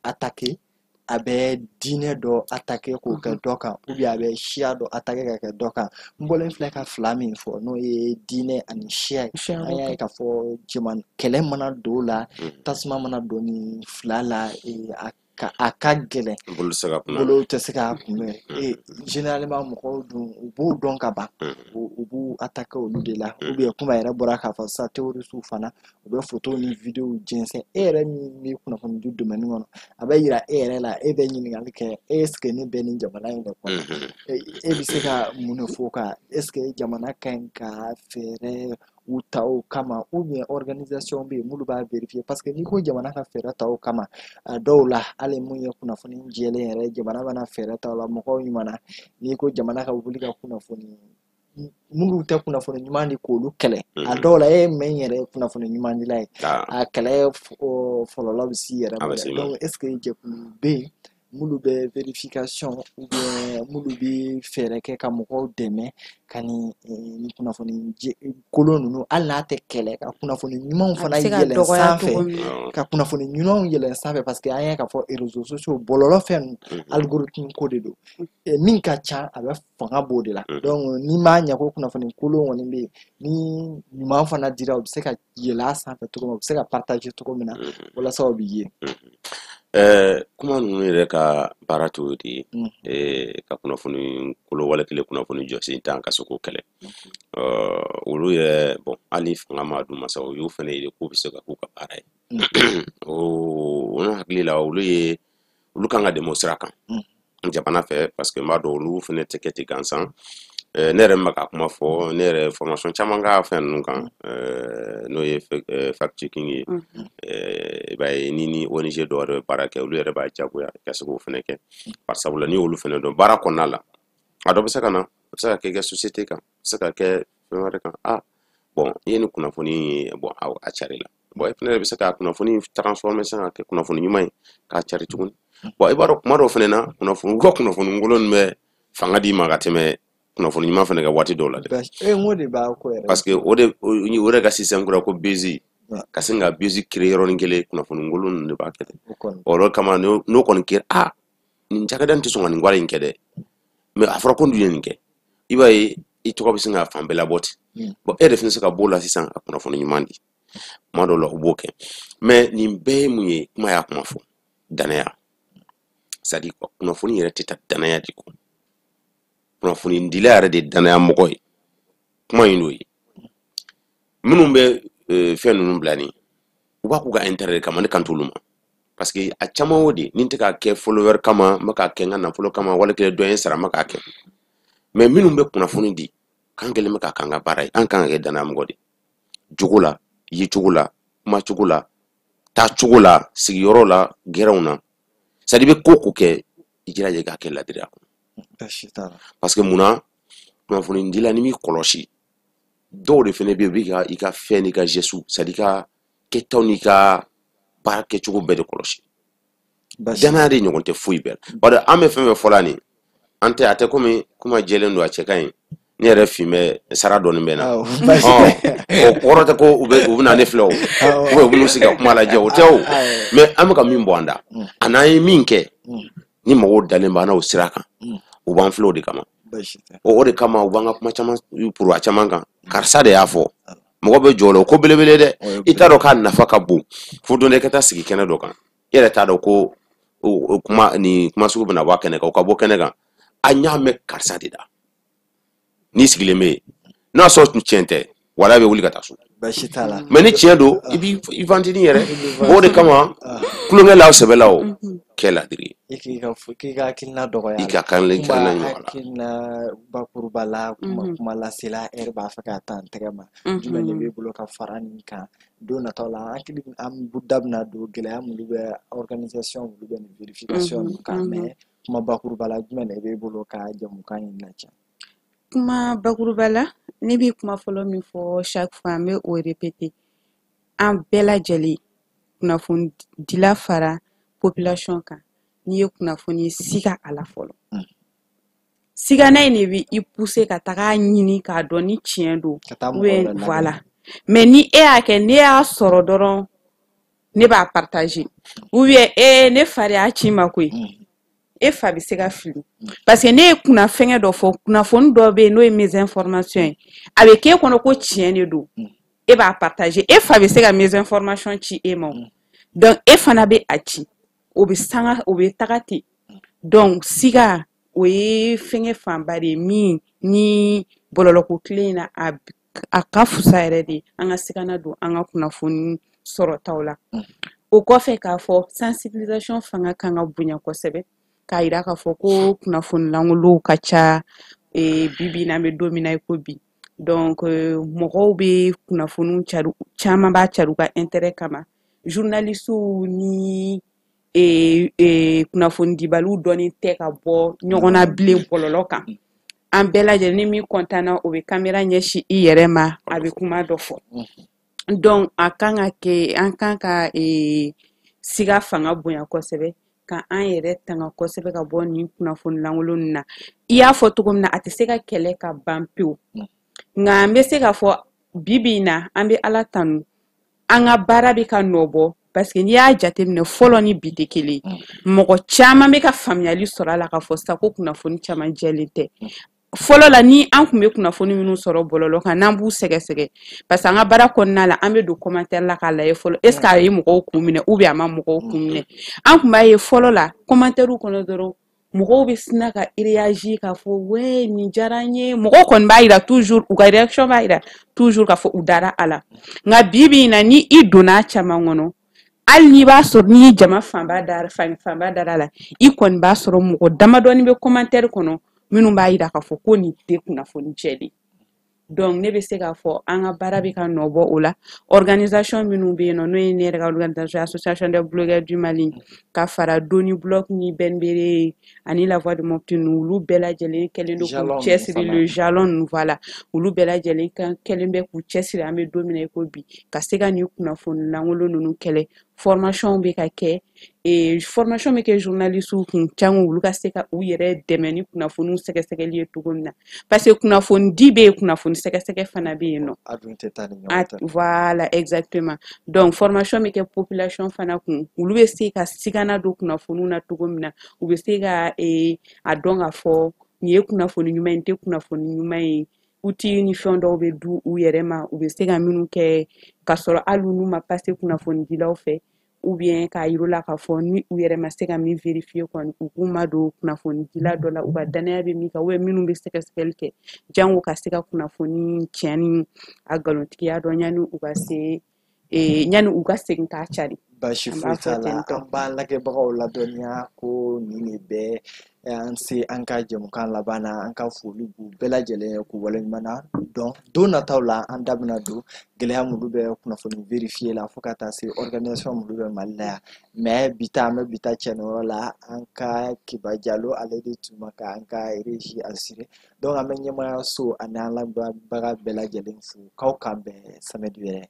S1: attaquer a bɛ diinɛ dɔ attaquer k'o kɛ dɔ kan ou bien a bɛ siya dɔ attaquer ka kɛ dɔ kan n bɔlen filɛ ka fila min fɔ n'o ye diinɛ ani siya ye an y'a ye k'a fɔ kɛlɛ mana don o la tasuma mana don nin fila la a ka gɛlɛn bolo tɛ se k'a kunbɛn généralement mɔgɔw dun u b'o dɔn ka ban u b'u attaquer olu de la ou bien kuma yɛrɛ bɔra k'a fɔ sisan terroristes fana u bɛ photo ni video jɛnsɛn e yɛrɛ min bɛ kunnafoni di domaine kɔnɔ a bɛ yira e yɛrɛ la e bɛ ɲininkali kɛ est ce que ne bɛ nin jamana in de kɔnɔ e bɛ se ka mun de fɔ ka est ce que jamana ka ɲi ka fɛɛrɛ u ta o kama ou bien organisation bɛ yen minnu b'a vérifier parce que n'i ko jamana ka fɛɛrɛ ta o kama a dɔw la hali mun ye kunnafoni jɛlen yɛrɛ jamana bɛna fɛɛrɛ ta o la mɔgɔw ɲuman n'i ko jamana ka wuli ka kunnafoni minnu tɛ kunnafoni ɲuman di k'olu kɛlɛ a dɔw la e ye mɛn yɛrɛ kunnafoni ɲuman dila ye a kɛlɛ fɔlɔlɔ bɛ s'i yɛrɛ ma donc est ce que jɛkulu bɛ yen minnu bɛ vérification ou bien minnu bɛ fɛɛrɛ kɛ ka mɔgɔw dɛmɛ ka nin kunnafoni kolon ninnu hali n'a tɛ kɛlɛ ka kunnafoni ɲumanw fana yɛlɛn sanfɛ ka kunnafoni ɲumanw yɛlɛn sanfɛ parce que an y'a k'a fɔ réseaux sociaux bɔlɔlɔ fɛn ninnu algorithme ko de don min ka ca a bɛ fanga b'o de la donc n'i m'a ɲɛ ko kunnafoni kolon kɔni bɛ yen ni ɲuman fana dira u bɛ se ka yɛlɛn a sanfɛ cogo min u bɛ se ka partager cogo min na walasa o bɛ ye.
S3: Kuma ninnu yɛrɛ ka baara t'o de ye ka kunnafoni kolo wale kelen kunnafoni jɔsen tan ka se k'o kɛlɛ olu yɛrɛ bon hali fanga ma d'u ma sa o y'o fana ye k'u bɛ se ka k'u ka baara ye o ne hakili la olu kan ka dɛmɛ o sira kan jamana fɛ parce que n b'a dɔn olu fana tɛ kɛ ten gansan ne yɛrɛ bɛ ka kuma fɔ ne yɛrɛ formation caman ka fɛn ninnu kan n'o ye fact checking ye i b'a ye ni ONG dɔw yɛrɛ bɛ baara kɛ olu yɛrɛ b'a jagoya ka se k'o fana kɛ bari sabula ni olu fana dɔn baara kɔnɔna la a dɔ bɛ se ka na a bɛ se ka kɛ société kan a bɛ se ka kɛ fɛn wɛrɛ kan bon i ye nin kunnafoni ye bon a cari la bon e fana bɛ se ka kunnafoni transformer sisan ka kɛ kunnafoni ɲuman ye k'a cari tuguni bon i b'a dɔn kuma dɔw fana na kunnafoni kolon bɛ fanga d'i ma ka tɛmɛ kunnafoni ɲuman fana ka waati dɔw la dɛ parce que o de ka système kura ko bezi ka sin ka bezi créer yɔrɔnin kelen kunnafoni ngolo ninnu de b'a kɛ dɛ o yɔrɔ kama n'o kɔni kɛra nin cakɛda in tɛ sɔn ka nin wara in kɛ dɛ mais a fɔra ko nin ye nin kɛ i b'a ye i tɔgɔ bɛ sin ka fan bɛɛ labɔ ten bon e de fana se ka b'o la sisan a kunnafoni ɲuman di tuma dɔw la u b'o kɛ mais nin bɛɛ ye mun ye kuma y'a kuma fɔ danaya c'est à dire kunnafoni yɛrɛ tɛ taa danaya de kɔ kunnafoni dila yɛrɛ de danaya mɔgɔ ye kuma in n'o ye minnu bɛ fɛn ninnu bila nin u b'a k'u ka intérêt de kama ne kan t'olu ma parce que a caman o de ni n tɛ k'a kɛ follower kama n bɛ k'a kɛ n ka nafolo kama wali kelen dɔ ye n sara n bɛ k'a kɛ mais minnu bɛ kunnafoni di k'an kɛlen bɛ k'a k'an ka baara ye an kan ka kɛ danaya mɔgɔ de jogo la yecogo la kumacogo la taacogo la sigiyɔrɔ la gɛrɛnw na c'est à dire i bɛ ko o ko kɛ i jilaja i k'a kɛ ladiriya kɔnɔ parce que munna kunnafoni dila n'i m'i kɔlɔsi dɔw de fana bɛ yen u bɛ i ka fɛn n'i ka gestu c'est à dire i ka kɛtaw n'i ka baara kɛcogo bɛɛ de kɔlɔsi danaya de ɲɔgɔn tɛ foyi bɛɛ la bari an bɛ fɛn fɛn fɔla nin an tɛ a tɛ komi kuma jɛlen don a cɛ ka ɲi ne yɛrɛ fin bɛ sara dɔɔnin bɛ na o kɔrɔ tɛ ko u bɛna ne filɛ o u bɛn'u sigi ka kuma lajɛ o tɛ o mais an bɛ ka min bɔ an da a n'an ye min kɛ ni mɔgɔw dalen b'an na o sira kan u b'an filɛ o de kama o de kama u b'an ka kuma caman puru a caman kan karisa de y'a fɔ mɔgɔ bɛ jɔ o la o ko belebele dɛ i t'a dɔn k'a nafa ka bon fo don dɔ i ka taa sigi kɛnɛ dɔ kan i yɛrɛ t'a dɔn ko nin kuma sugu bɛna bɔ kɛnɛ kan o ka bɔ kɛnɛ kan a ɲ'a mɛn karisa de da n'i sigilen bɛ yen n'a sɔrɔ tiɲɛ tɛ wala bɛ wuli ka taa so mais ni tiɲɛ don i b'i vantini yɛrɛ o de kama kulonkɛ la o sɛbɛ la o kɛ ladiri ye
S1: k'i ka hakilina dɔgɔya
S3: i ka hakilina
S1: hakilina bakuruba la kuma lasela e b'a fɛ ka taa n tɛgɛ ma jumɛn de b'i bolo ka fara nin kan don nataw la an da bɛna don gɛlɛya minnu bɛ organisation minnu bɛ nin vérification ninnu kan mais kuma bakuruba la jumɛn de b'i bolo ka jamukan in lacɛn
S2: kuma bakuruba la ne bɛ kuma fɔlɔ min fɔ chaque fois an bɛ o répéter an bɛɛ lajɛlen kunnafoni dila fara population kan n'i ye kunnafoni siga a la fɔlɔ siga n'a ye ne bɛ i pousser ka taga ɲini k'a dɔn ni tiɲɛ don voilà mais ni e y'a kɛ ne y'a sɔrɔ dɔrɔn ne b'a partager ou bien ne fa de y'a ci ma koyi e fa bɛ se ka fili parce que ne ye kunnafɛngɛ dɔ fɔ kunnafoni dɔ bɛ yen n'o ye mésinformation ye a bɛ k'e kɔnɔ ko tiɲɛ de don e b'a partager e fa bɛ se ka mésinformation ci e ma donc e fana bɛ a ci o bɛ taga ten donc siga o ye fɛngɛ fanba de ye min ni bɔlɔlɔko tile in na a ka fusa yɛrɛ de an ka sigana don an ka kunnafoni sɔrɔtaw la o kɔfɛ k'a fɔ sensibilisation fanga kan ka bonya kosɛbɛ k'a yira k'a fɔ ko kunnafoni langolow ka ca bibi n'an bɛ don min na i ko bi donc mɔgɔw bɛ kunnafoniw cari caman b'a cari u ka intérêt kama journalistes ni kunnafoni dibaliw dɔɔnin tɛ ka bɔ ɲɔgɔn na bilen bɔlɔlɔ kan an bɛɛ lajɛlen ni min kɔntanna o bɛ kamera ɲɛsin i yɛrɛ ma a bɛ kuma dɔ fɔ donc a kan ka kɛ an kan ka siga fanga bonya kosɛbɛ ka an yɛrɛ tanga kosɛbɛ ka bɔ nin kunnafoni lankolon ninnu na i y'a fɔ cogo min na a tɛ se ka kɛlɛ ka ban pewu nka an bɛ se ka fɔ bibi in na an bɛ ala tanu an ka baara bɛ ka nɔ bɔ parce que n'i y'a jateminɛ fɔlɔ ni bi tɛ kelen mɔgɔ caman bɛ ka faamuyali sɔrɔ a la k'a fɔ sisan ko kunnafoni caman jɛlen tɛ fɔlɔ la ni an tun bɛ kunnafoni minnu sɔrɔ bɔlɔlɔ kan n'an b'u sɛgɛsɛgɛ parce que an ka baara kɔnɔna la an bɛ don commentaire la k'a lajɛ fɔlɔ est ce que a ye mɔgɔw kun minɛ ou bien a ma mɔgɔw kun minɛ an tun b'a ye fɔlɔ la commentaire kɔnɔ dɔrɔn mɔgɔw bɛ sina ka réagir k'a fɔ wɛ nin diyara n ye mɔgɔw kɔni b'a yira toujours u ka réaction b'a yira toujours k'a fɔ u dara a la nka bi bi in na ni i donna a caman kɔnɔ hali n'i b'a sɔrɔ ni jama fanba dara la i kɔni b'a sɔrɔ mɔgɔ damadɔni bɛ commentaire kɔnɔ minnu b'a yira k'a fɔ ko nin tɛ kunnafoni jɛlen donc ne bɛ se k'a fɔ an ka baara bɛ ka nɔ bɔ o la organisation minnu bɛ yen nɔ n'o ye ne yɛrɛ ka organisation association des blogueurs du Mali ka fara Doni Bloc ni Benbere ani La Voix de Mopti ninnu olu bɛɛ lajɛlen kɛlen don k'u cɛsiri le jalon ninnu voilà olu bɛɛ lajɛlen kɛlen bɛ k'u cɛsiri an bɛ don min na i ko bi ka se ka nin kunnafoni lankolon ninnu kɛlɛ formation bɛ ka kɛ formation bɛ kɛ journaliste kun can olu ka se ka u yɛrɛ dɛmɛ ni kunnafoniw sɛgɛsɛgɛli ye cogo min na parce que kunnafoni di bɛ yen kunnafoni sɛgɛsɛgɛ fana bɛ yen nɔ voilà exactement donc formation bɛ kɛ population fana kun olu bɛ se ka sigana don kunnafoniw na cogo min na u bɛ se ka a dɔn ka fɔ nin ye kunnafoni ɲuman ye nin tɛ kunnafoni ɲuman ye outil ni fɛn dɔw bɛ du u yɛrɛ ma u bɛ se ka minnu kɛ ka sɔrɔ hali n'u ma passe kunnafonidilaw fɛ ou bien k'a yir'u la k'a fɔ ni u yɛrɛ ma se ka min vérifier kɔni u k'u ma don kunnafonidila dɔ la u ka danaya bɛ min kan ou bien minnu bɛ sɛgɛsɛgɛli kɛ jango ka se ka kunnafoni tiɲɛ ni a galontigiya dɔn yanni u ka se yanni u ka segin k'a cari.
S1: Baasi foyi t'a la an b'an lajɛbagaw ladɔnniya ko nin de bɛ an se an ka jɛmukan laban na an ka foli b'u bɛɛ lajɛlen ye k'u waleɲuman na don nataw la an da bɛna don gɛlɛya minnu bɛ kunnafoni vérifier la fo ka taa se organisation minnu bɛ Mali la yan mais bi ta an bɛ bi ta cɛniyɔrɔ la an ka Kiba Jalo ale de tun ma ka an ka régie assurer donc an bɛ ɲɛmaayaso ani an lamɛnbaga bɛɛ lajɛlen fo k'aw k'an bɛn samedi wɛrɛ